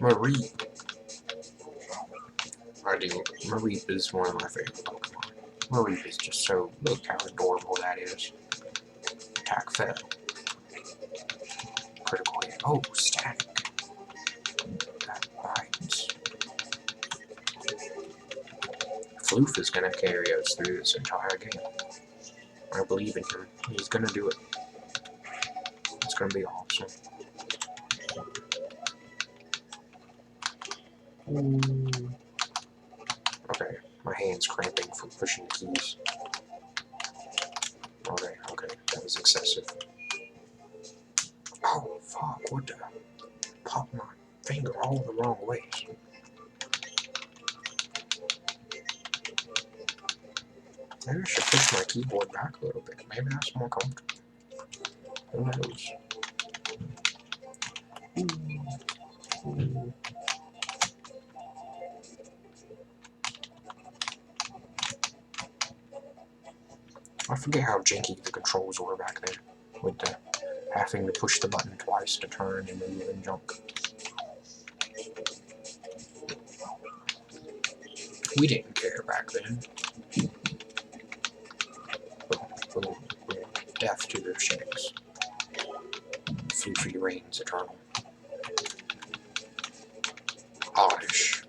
Mareep. I do. Mareep is one of my favorite Pokemon. Mareep is just so... Look how adorable that is. Attack fail. Critical hit. Oh, static. That bites. Floof is going to carry us through this entire game. I believe in him. He's going to do it. It's going to be awesome. Okay, my hand's cramping from pushing the keys. Okay, that was excessive. Oh, fuck, what the? Popped my finger all the wrong ways. Maybe I should push my keyboard back a little bit. Maybe that's more comfortable. Who knows? Ooh. I forget how janky the controls were back then, with the having to push the button twice to turn and move and jump. We didn't care back then. Boom, boom, death to their shanks. Floofy reigns eternal. Oddish.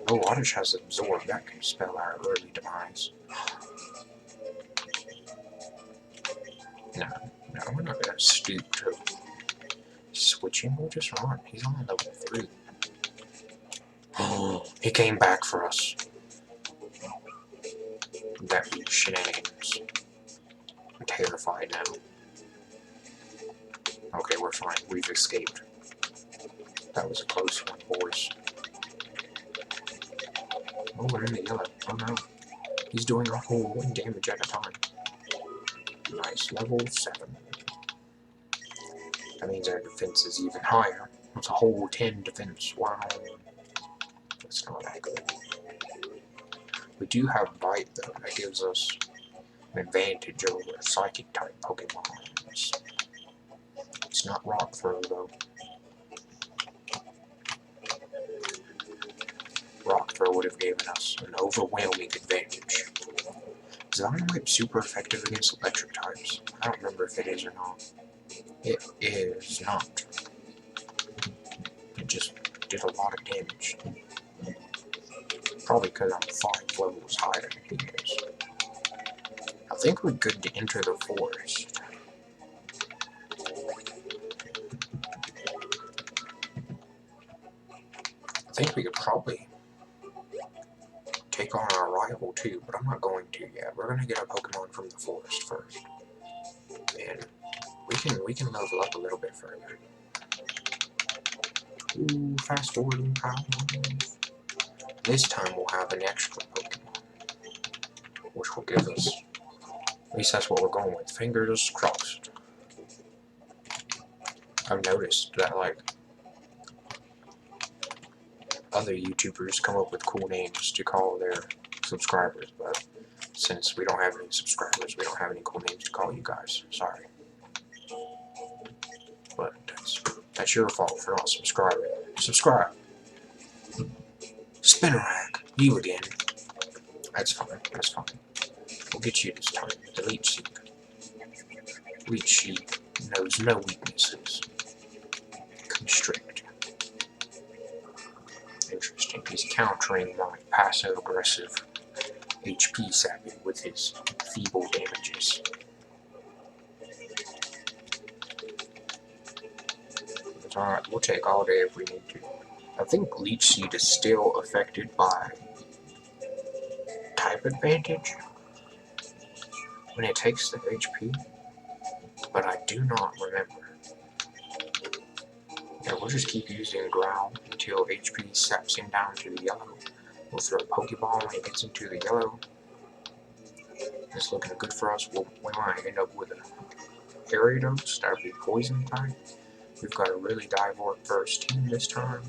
Oh, Oddish has absorb. That can spell our early demise. No, we're not gonna stoop to switching. We'll just run. He's on level 3. Oh, he came back for us. That be shenanigans. I'm terrified now. Okay, we're fine. We've escaped. That was a close one, boys. Oh, we're in the yellow. Oh no. He's doing a whole 1 damage at a time. Nice. Level 7. That means our defense is even higher. It's a whole 10 defense. Wow. That's not that good. We do have Bite, though. That gives us an advantage over Psychic type Pokemon. It's not Rock Throw, though. Rock Throw would have given us an overwhelming advantage. Is Vine Whip super effective against electric types? I don't remember if it is or not. It is not. It just did a lot of damage. Probably because I'm 5 levels higher than he is. I think we're good to enter the forest. I think we could probably take on our rival too, but I'm not going to yet. We're gonna get our Pokemon from the forest first, and we can level up a little bit further. Ooh, fast forwarding power. This time we'll have an extra Pokemon, which will give us. At least that's what we're going with. Fingers crossed. I've noticed that like other YouTubers come up with cool names to call their subscribers, but since we don't have any subscribers, we don't have any cool names to call you guys. Sorry. But that's your fault for not subscribing. Subscribe. Spinnerack, you again. That's fine, that's fine. We'll get you this time. The Leech Seed. Leech Seed knows no weaknesses. Constrict. Interesting. He's countering my passive-aggressive HP sapping with his feeble damages. It's alright, we'll take all day if we need to. I think Leech Seed is still affected by type advantage when it takes the HP, but I do not remember. Yeah, we'll just keep using Growl until HP saps him down to the yellow. We'll throw a Pokeball when he gets into the yellow. It's looking good for us. We might end up with a Gyarados, that would be Poison type. We've got a really diverse team this time.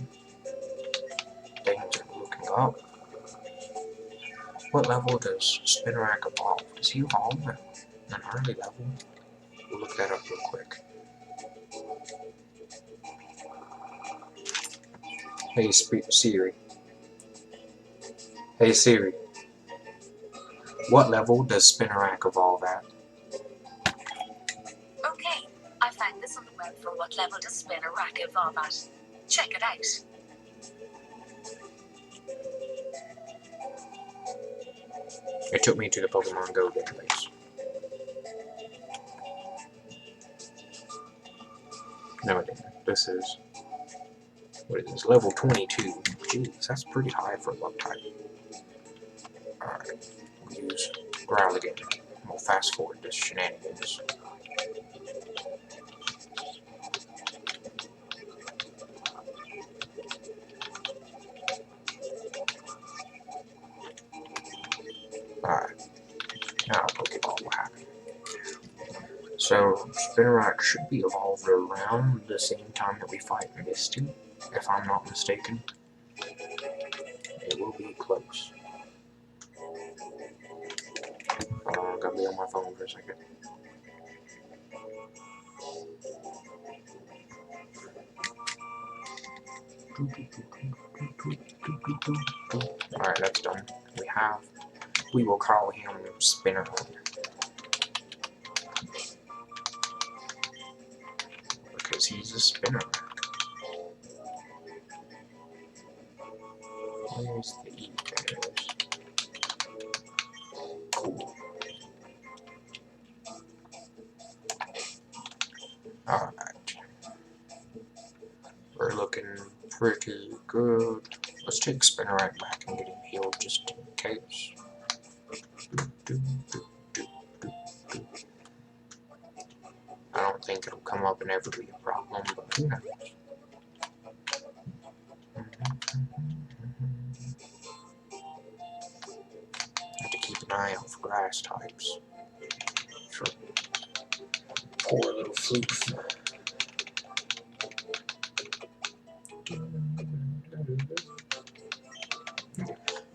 Things are looking up. What level does Spinnerack evolve? Does he evolve at an early level? We'll look that up real quick. Hey Siri. Hey Siri. What level does Spinnerack evolve at?
Okay, I found this on the web for what level does Spinnerack evolve at. Check it out.
It took me to the Pokemon Go database. No, it didn't. This is... what is this? Level 22. Jeez, that's pretty high for a bug type. Alright, we'll use Growl again. We'll fast forward this shenanigans. Alright, now Pokeball will happen. So, Spinnerack should be evolved around the same time that we fight Misty, if I'm not mistaken. It will be close. I gotta be on my phone for a second. Alright, that's done. We will call him Spinner. Because he's a spinner. Where's the E pairs? Cool. Alright. We're looking pretty good. Let's take Spinner right back and get him healed just in case. I don't think it'll come up and ever be a problem, but who knows? Have to keep an eye out for grass types. For poor little Floof.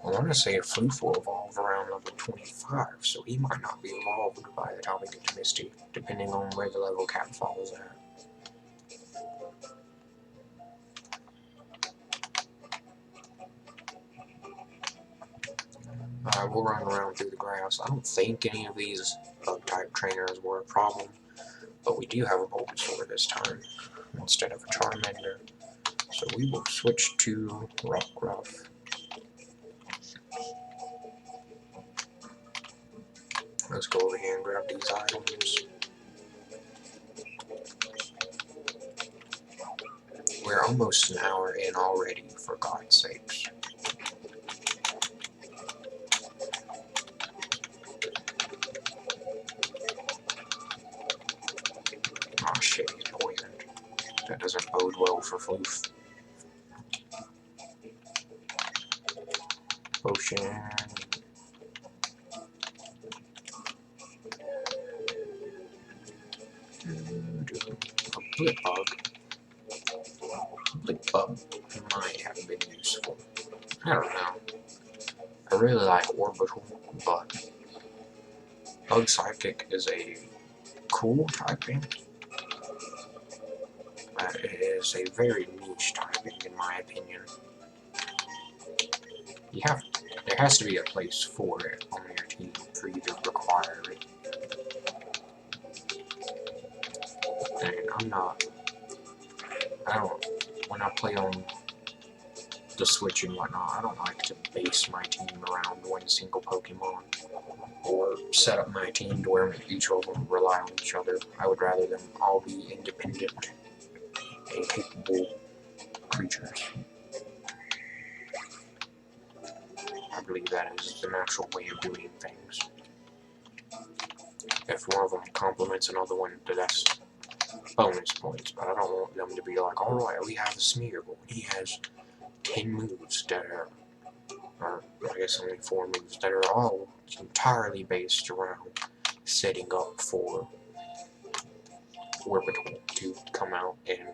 I want to say a Floof will evolve around level 25, so he might not be evolved by the time we get to Misty, depending on where the level cap falls at. Alright, we'll run around through the grass. I don't think any of these bug-type trainers were a problem, but we do have a Bulbasaur this time, instead of a Charmander. So we will switch to Rockruff. Let's go over here and grab these items. We're almost an hour in already, for God's sakes. Aw shit, he's poisoned. That doesn't bode well for Floof. Potion. A Blip Bug. Blip Bug might have been useful. I don't know. I really like Orbital, but Bug Psychic is a cool typing. It is a very niche typing, in my opinion. There has to be a place for it on your team for you to require it. And when I play on the Switch and whatnot, I don't like to base my team around one single Pokemon, or set up my team to where each of them rely on each other. I would rather them all be independent and capable creatures. I believe that is the natural way of doing things. If one of them complements another one, that's bonus points, but I don't want them to be like, alright, we have a Smeargle, and he has 10 moves that are, or I guess only 4 moves, that are all entirely based around setting up for Orbital to come out and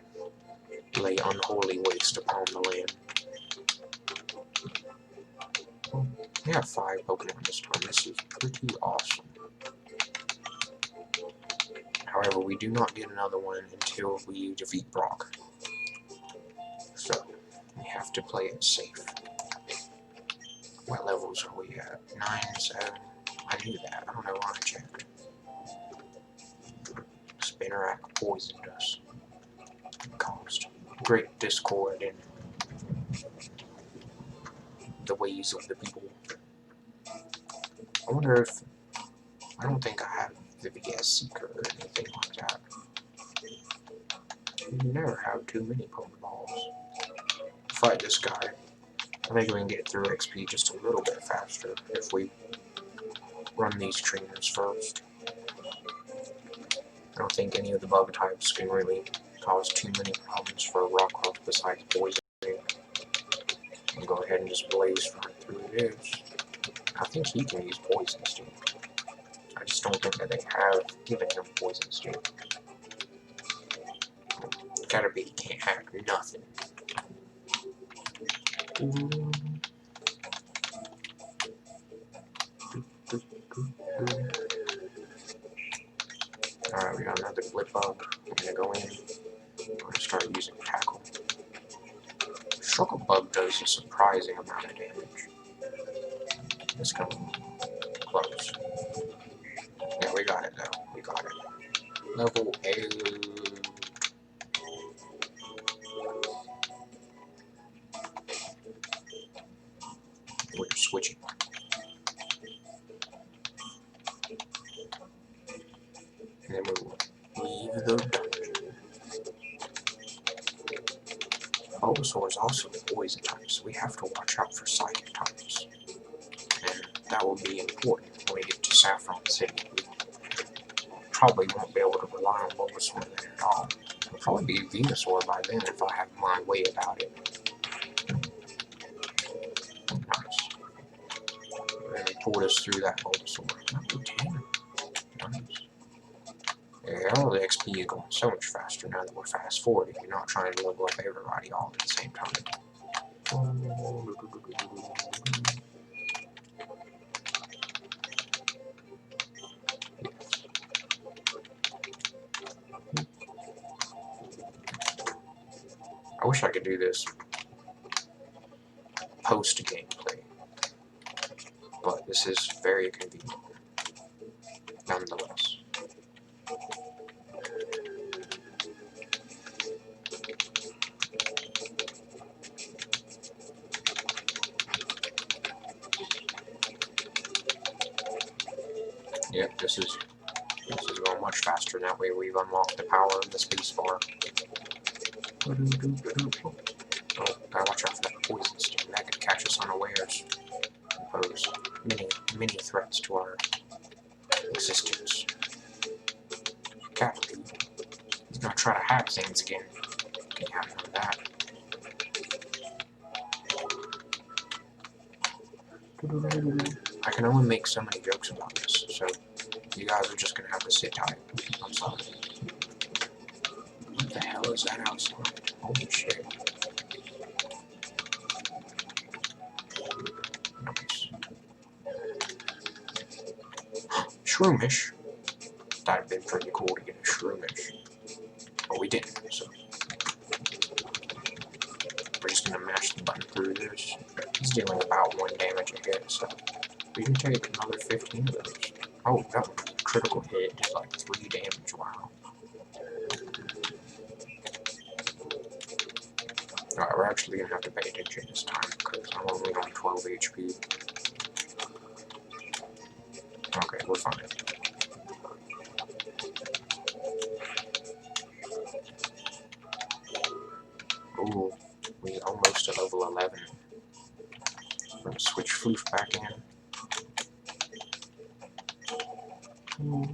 lay unholy waste upon the land. Well, we have 5 Pokemon this time. This is pretty awesome. However, we do not get another one until we defeat Brock. So, we have to play it safe. What levels are we at? 9, 7. I knew that. I don't know why I checked. Spinnerack poisoned us. Caused great discord in the ways of the people. I wonder if... I don't think I have the VS Seeker or anything like that. You never have too many Pokeballs. Fight this guy. I think we can get through XP just a little bit faster if we run these trainers first. I don't think any of the bug types can really cause too many problems for Rockruff besides poison. I'll go ahead and just blaze right through this. I think he can use Poison Steel. I just don't think that they have given him Poison Steel. Caterpie can't hack nothing. Struggle Bug does a surprising amount of damage. It's kind of close. Yeah, we got it though. We got it. Level 8. We're switching. And then we will leave the dungeon. Bulbasaur is also poison type, so we have to watch out for psychic types. And that will be important when we get to Saffron City. We probably won't be able to rely on Bulbasaur there at all. It'll probably be Venusaur by then if I have my way about it. Nice. And then we pulled us through that Bulbasaur. Level 10. Nice. Yeah, all the XP is going so much faster now that we're fast forwarding. We're not trying to level up everybody all at the same time. I wish I could do this post gameplay, but this is very convenient nonetheless. Yep, this is going much faster. That way we've unlocked the power of the space bar. Oh, gotta watch out for that poison sting. That could catch us unawares and pose many threats to our existence. Cappy, he's gonna try to hack things again. Can't have none of that. I can only make so many jokes about this, so you guys are just gonna have to sit tight. I'm sorry. What the hell is that outside? Holy shit. Nice. Shroomish. That'd have been pretty cool to get a Shroomish. But we didn't, so. We're just gonna mash the button through this. He's dealing about 1 damage a hit, so we can take another 15 of those. Oh, that was a critical hit, did like 3 damage, wow. Alright, we're actually gonna have to pay attention this time, because I'm only on 12 HP. Okay, we're fine. Ooh, we almost at level 11. We're gonna switch Floof back in. Oh,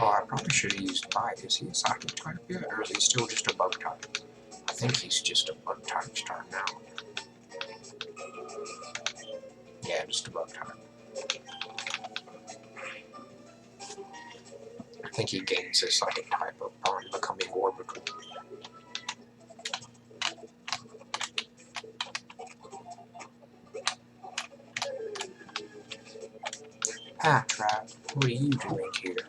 I probably should have used Bite. Is he a psychic type yet, or is he still just a bug type? I think he's just a bug type start now. Yeah, just a bug type. I think he gains his psychic type upon becoming orbital. Patrat, what are you doing here?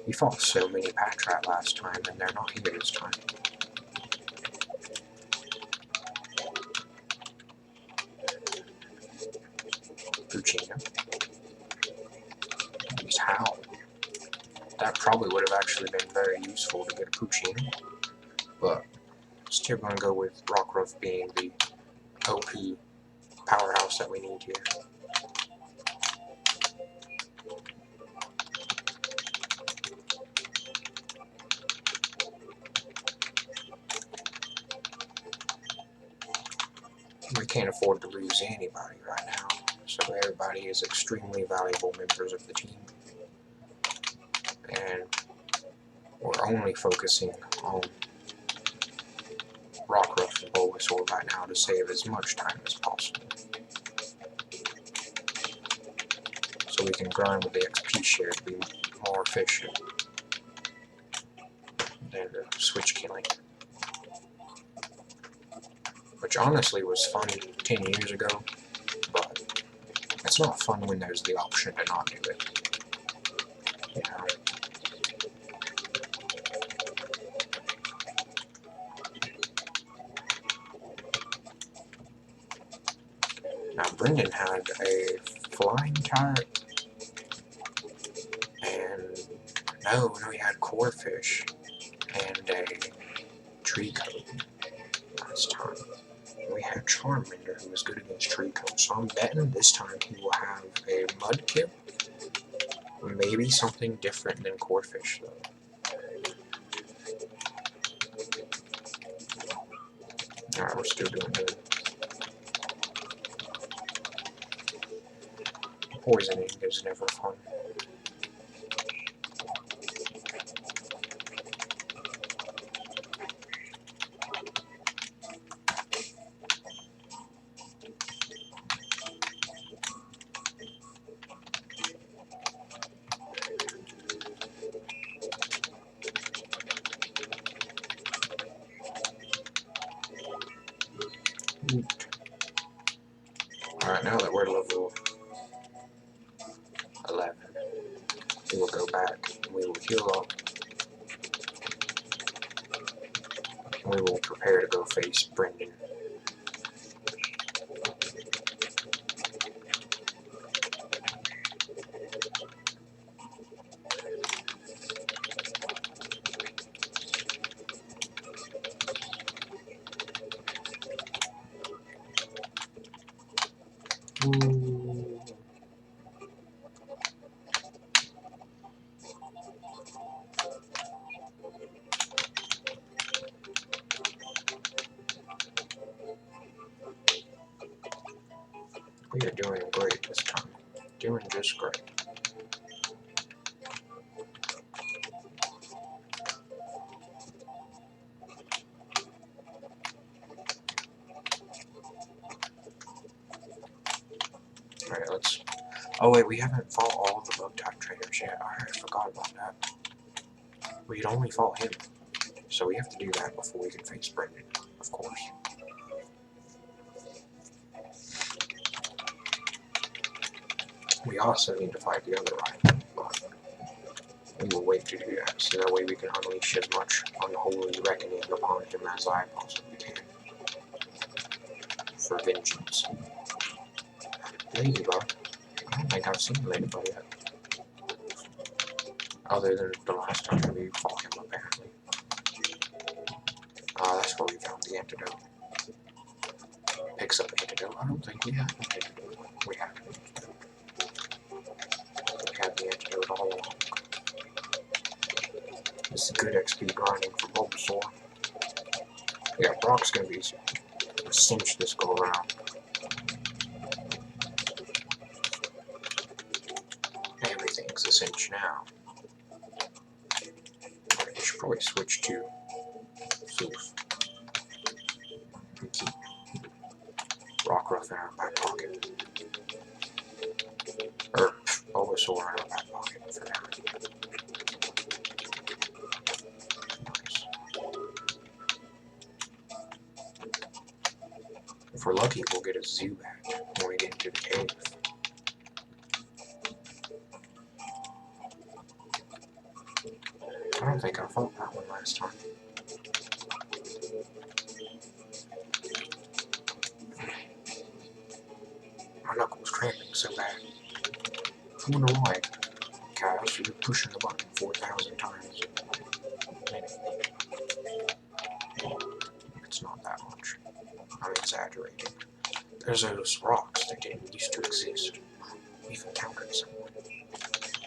We fought so many Patrat last time, and they're not here this time. Puccina. He's Howl. That probably would have actually been very useful to get a Puccina, but still going to go with Rockruff being the OP powerhouse that we need here. We can't afford to lose anybody right now, so everybody is extremely valuable members of the team. And we're only focusing on Rockruff and Bulbasaur right now to save as much time as possible. So we can grind with the XP share to be more efficient than the switch killing. Which honestly was fun 10 years ago, but it's not fun when there's the option to not do it. Brendan had a flying turret, and no, he had core fish and a tree coat last time. We had Charmander, who was good against tree coat, so I'm betting this time he will have a Mudkip. Maybe something different than core fish, though. Alright, we're still doing good. Poisoning is never fun. Alright, now that we're level 11, we will go back and we will heal up. And we will prepare to go face Brendan. Ooh. We are doing great this time. Doing just great. Alright, let's... Oh wait, we haven't fought all of the bug type trainers yet. I forgot about that. We'd only fought him. So we have to do that before we can face Brendan, of course. We also need to fight the other rival, but we will wait to do that, so that way we can unleash as much unholy reckoning upon him as I possibly can. For vengeance. Ladybug? I don't think I've seen Ladybug yet. Other than the last time we fought him, apparently. That's where we found the antidote. Picks up antidote. I don't think we have an antidote. We have an antidote. We had the antidote all along. This is good XP grinding for Bulbasaur. Yeah, Brock's gonna be a cinch this go around. Everything's a cinch now. Alright, we should probably switch to Sooth. And keep Rockruff in our back pocket. Or Bulbasaur in our back pocket for now. Nice. If we're lucky, we'll get a Zubat when we get into the cave. I don't think I fought that one last time. My knuckle was cramping so bad. I wonder why. Guys, you're pushing the button 4,000 times a minute. It's not that much. I'm exaggerating. There's those rocks that didn't used to exist. We've encountered someone.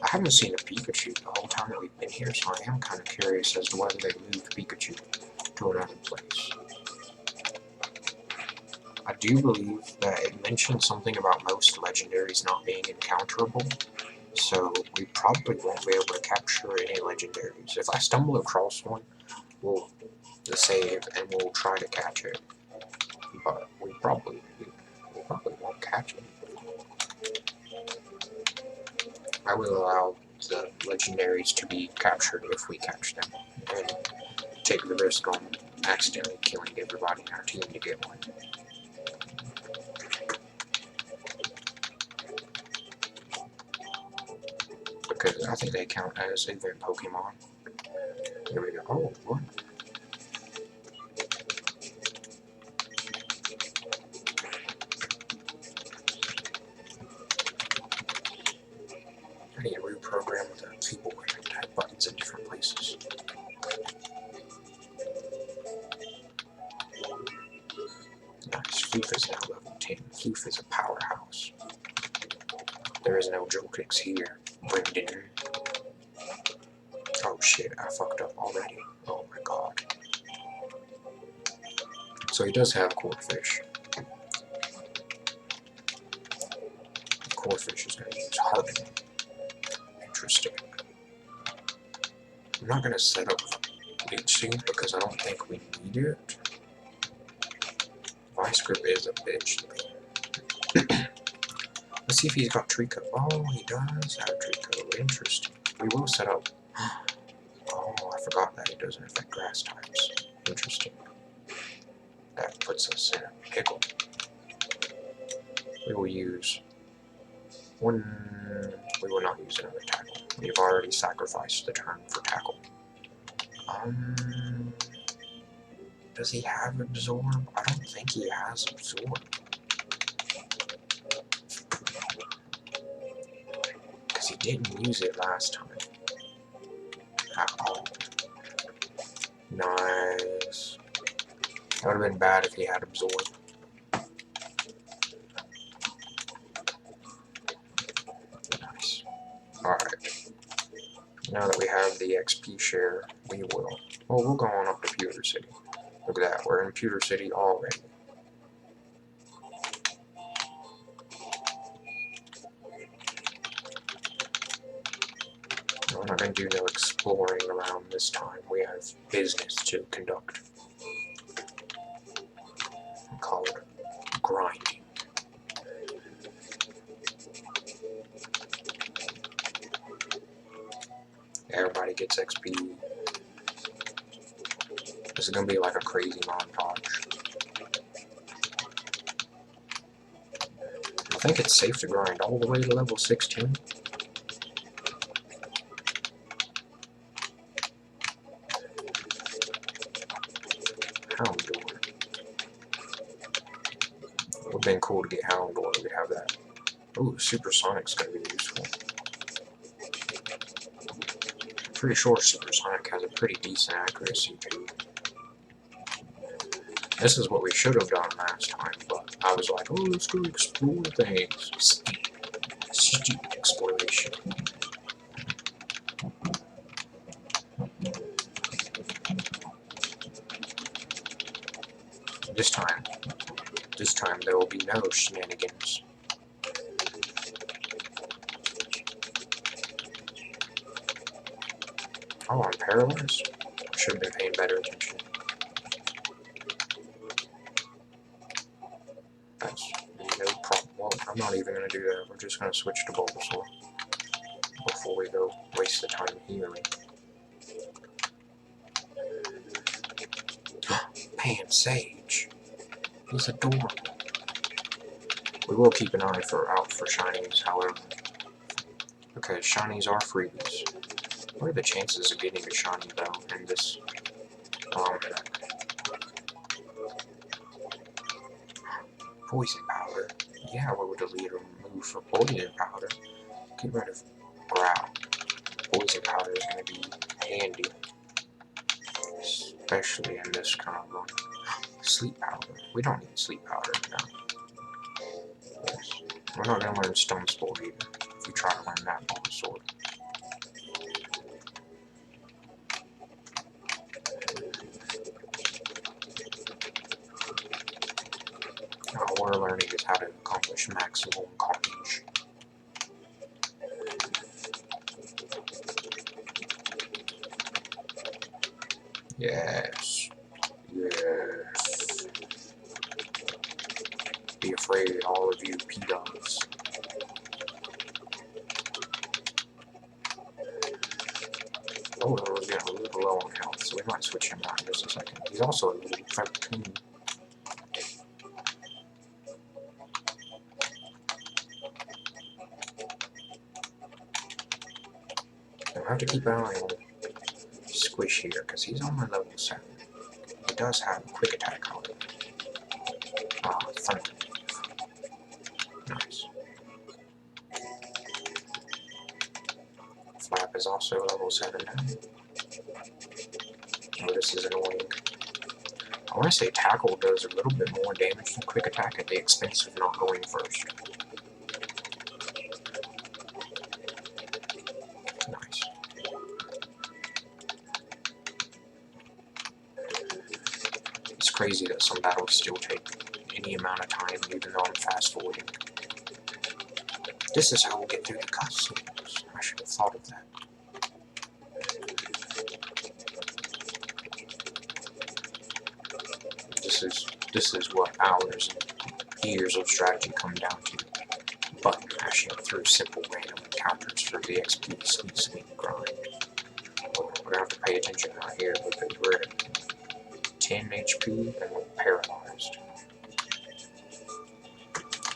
I haven't seen a Pikachu the whole time that we've been here, so I am kind of curious as to whether they moved Pikachu to another place. I do believe that it mentioned something about most legendaries not being encounterable, so we probably won't be able to capture any legendaries. If I stumble across one, we'll save and we'll try to catch it, but we probably won't catch it. I will allow the legendaries to be captured if we catch them, and take the risk on accidentally killing everybody in our team to get one. Because I think they count as event Pokemon. Here we go. Oh, what? clicks here, Brendan. Oh shit, I fucked up already. Oh my god. So he does have Corphish. Corphish is going to use Harden. Interesting. I'm not going to set up HC because I don't think we need it. Vice grip is a bitch. Let's see if he's got Trico. Oh, he does have Trico. Interesting. We will set up. Oh, I forgot that it doesn't affect grass types. Interesting. That puts us in a pickle. We will use one. We will not use another tackle. We've already sacrificed the turn for tackle. Does he have Absorb? I don't think he has Absorb. Because he didn't use it last time. At all. Nice. That would have been bad if he had Absorb. Nice. Alright. Now that we have the XP share, we will. Oh, we'll go on up to Pewter City. Look at that, we're in Pewter City already. We're not going to do no exploring around this time. We have business to conduct. We call it grinding. Everybody gets XP. This is going to be like a crazy montage. I think it's safe to grind all the way to level 16. Houndour. Would have been cool to get Houndour. We'd have that. Ooh, Supersonic's going to be useful. I'm pretty sure Supersonic has a pretty decent accuracy too. This is what we should have done last time, but I was like, oh, let's go explore things. Stupid exploration. This time there will be no shenanigans. Oh, I'm paralyzed? I should have been paying better attention. That's no problem. Well, I'm not even going to do that. We're just going to switch to Bulbasaur before we go waste the time healing. Man, Sage. He's adorable. We will keep an eye out for shinies, however. Okay, shinies are freebies. What are the chances of getting a shiny though in this deck? Poison powder. Yeah, we would delete or remove for poison powder. Get rid of growl. Poison powder is going to be handy, especially in this kind of run. Sleep powder. We don't need sleep powder now. Yes. We're not going to learn Stone Spore either. If we try to learn that Bulbasaur. All we're learning is how to accomplish maximum carnage. Yes. Yes. Be afraid, all of you P-Dogs. Oh, we're getting a little low on health, so we might switch him out in just a second. He's also a little 13. I'll have to keep an eye on Squish here, because he's on my level 7. He does have a quick attack, however. Ah, Thunder. Nice. Flap is also level 7 now. Oh, this is annoying. I want to say Tackle does a little bit more damage than Quick Attack at the expense of not going first. crazy that some battles still take any amount of time, even though I'm fast forwarding. This is how we'll get through the cutscenes. I should have thought of that. This is what hours and years of strategy come down to. Button mashing through simple random encounters for the XP sneak grind. We're gonna have to pay attention right here because we're at 10 HP and we're paralyzed.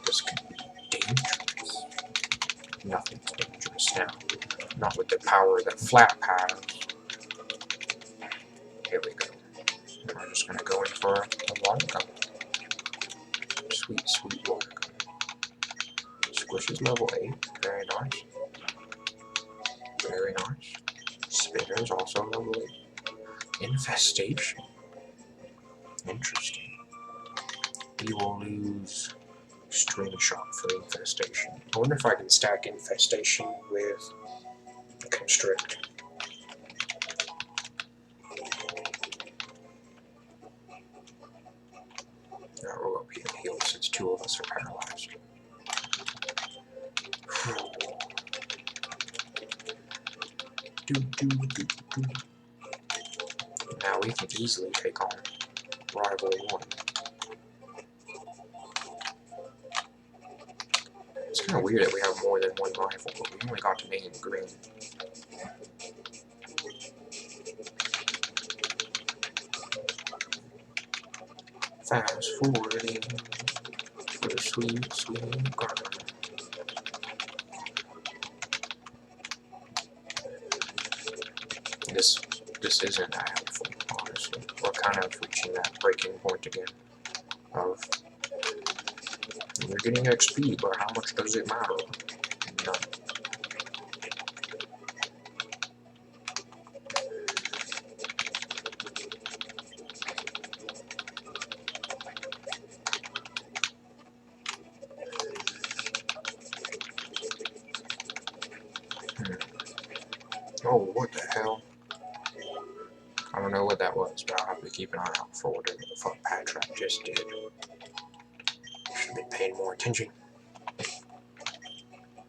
This could be dangerous. Nothing's dangerous now. Not with the power that Flap has. Here we go. And we're just gonna go in for a water gun. Sweet, sweet water gun. Squish is level 8. Very nice. Very nice. Spinner is also level 8. Infestation. Interesting. You will lose Extreme Shock for Infestation. I wonder if I can stack Infestation with Constrict. Now we'll go up here and heal since 2 of us are paralyzed. Now we can easily take on Rival 1. It's kind of weird that we have more than one rifle, but we only got to main green. Fast forwarding for the sweet, sweet garden. This isn't that helpful, honestly. We're kind of reaching that breaking point again of we're getting XP, but how much does it matter? None. Oh, what the hell? I don't know what that was, but I'll have to keep an eye out for whatever the fuck Patrick just did. Should be paying more attention.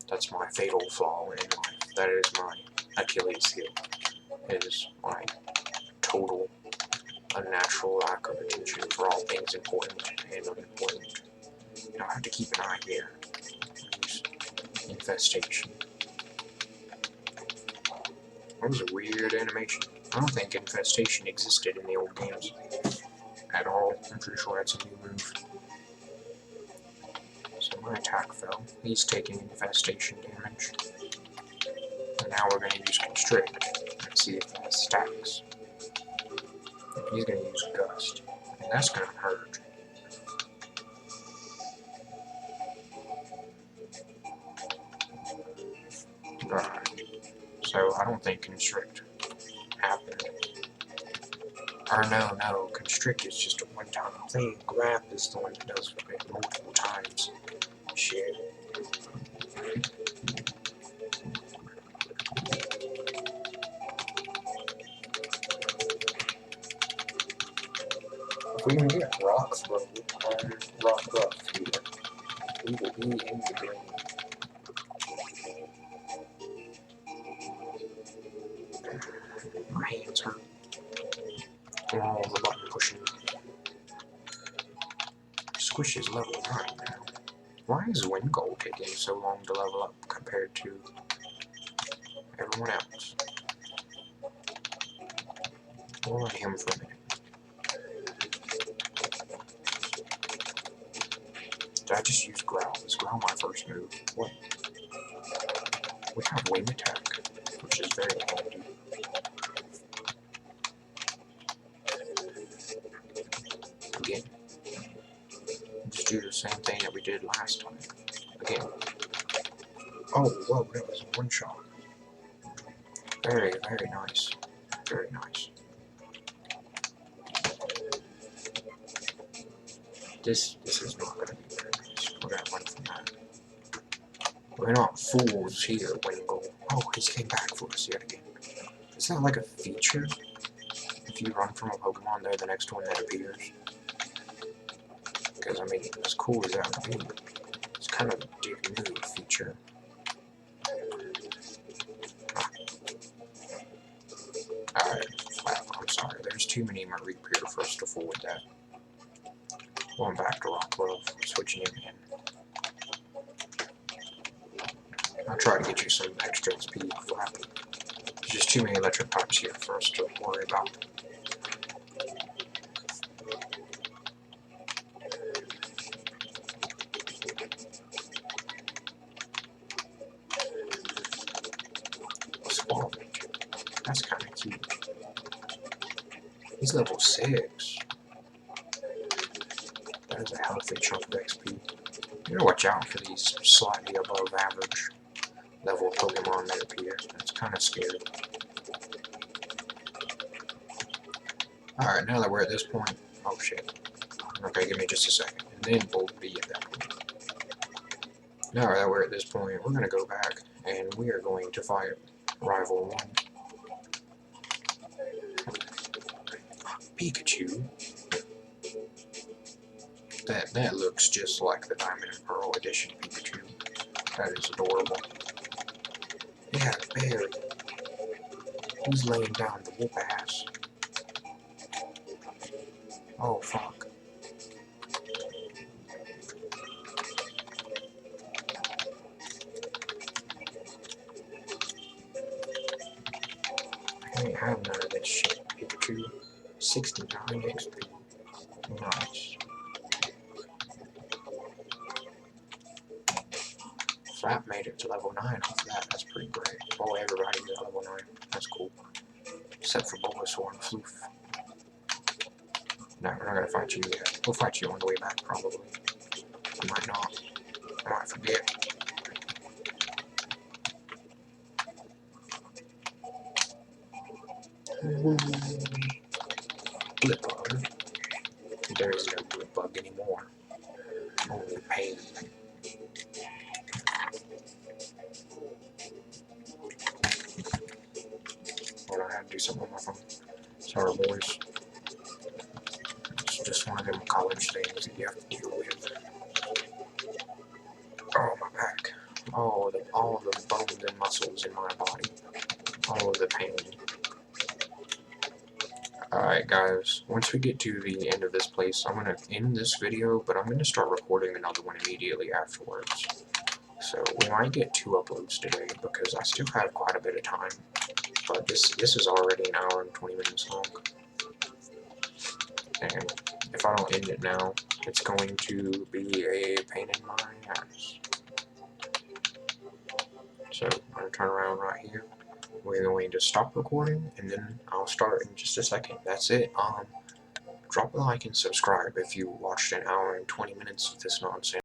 That's my fatal flaw in life. That is my Achilles heel. It is my total unnatural lack of attention for all things important and unimportant. Now I have to keep an eye here. Use Infestation. That was a weird animation. I don't think Infestation existed in the old games at all. I'm pretty sure that's a new move. So my attack fell. He's taking Infestation damage. And now we're going to use Constrict and see if that stacks. He's going to use Gust. And that's going to hurt. Right. So I don't think Constrict happened. Or no, Constrict is just a one-time thing. Grab is the one that does it multiple times. Shit. If we can get Rock Throw on Rock Ruff here, we will be in the green. My hands hurt. All the button pushing. Squish is level 9 now. Why is Wingold taking so long to level up compared to everyone else? We'll let him for a minute. Did I just use Growl? Is Growl my first move? What? We have Wing Attack, which is very handy. Again. Just do the same thing that we did last time. Again. Oh, whoa, that was a one shot. Very, very nice. Very nice. This is not going to be very nice. We're going to run from that. We're not fools here, Wingold. Oh, he came back for us yet again. Is that like a feature? If you run from a Pokemon, they're the next one that appears. Because, I mean, as cool as that would be, it's kind of a new feature. Alright, I'm sorry, there's too many Marie here for us to fool with that. Going back to Rock Love, switching in again. I'll try to get you some extra XP, Flap. There's just too many electric pipes here for us to worry about. Squall. That's kind of cute. He's level 6. That is a healthy chunk of XP. You gotta watch out for these slightly above average level Pokemon that appear. That's kind of scary. Alright, now that we're at this point... Oh shit. Okay, give me just a second. And then we'll be at that point. Now that we're at this point, we're gonna go back and we are going to fight Rival 1. Pikachu. That looks just like the Diamond and Pearl edition Pikachu. That is adorable. Yeah, Barry. He's laying down the whoop ass. Oh fuck. I ain't have none of this shit, Pikachu. 69 XP. Nice. Flap made it to level 9 off that. That's pretty great. Oh, everybody's at level 9. That's cool. Except for Bulbasaur and Floof. No, we're not gonna fight you yet. We'll fight you on the way back, probably. I might not. I might forget. Blip bug. There is no blip bug anymore. Only pain. Hold on, I have to do something on my phone. Sorry, boys. It's just one of them college things that you have to deal with. Oh, my back. Oh, all the bones and muscles in my body. All of the pain. Alright guys, once we get to the end of this place, I'm going to end this video, but I'm going to start recording another one immediately afterwards. So we might get 2 uploads today, because I still have quite a bit of time. But this is already an hour and 20 minutes long. And if I don't end it now, it's going to be a pain in my ass. So I'm going to turn around right here. We're going to stop recording, and then I'll start in just a second. That's it. Drop a like and subscribe if you watched an hour and 20 minutes of this nonsense.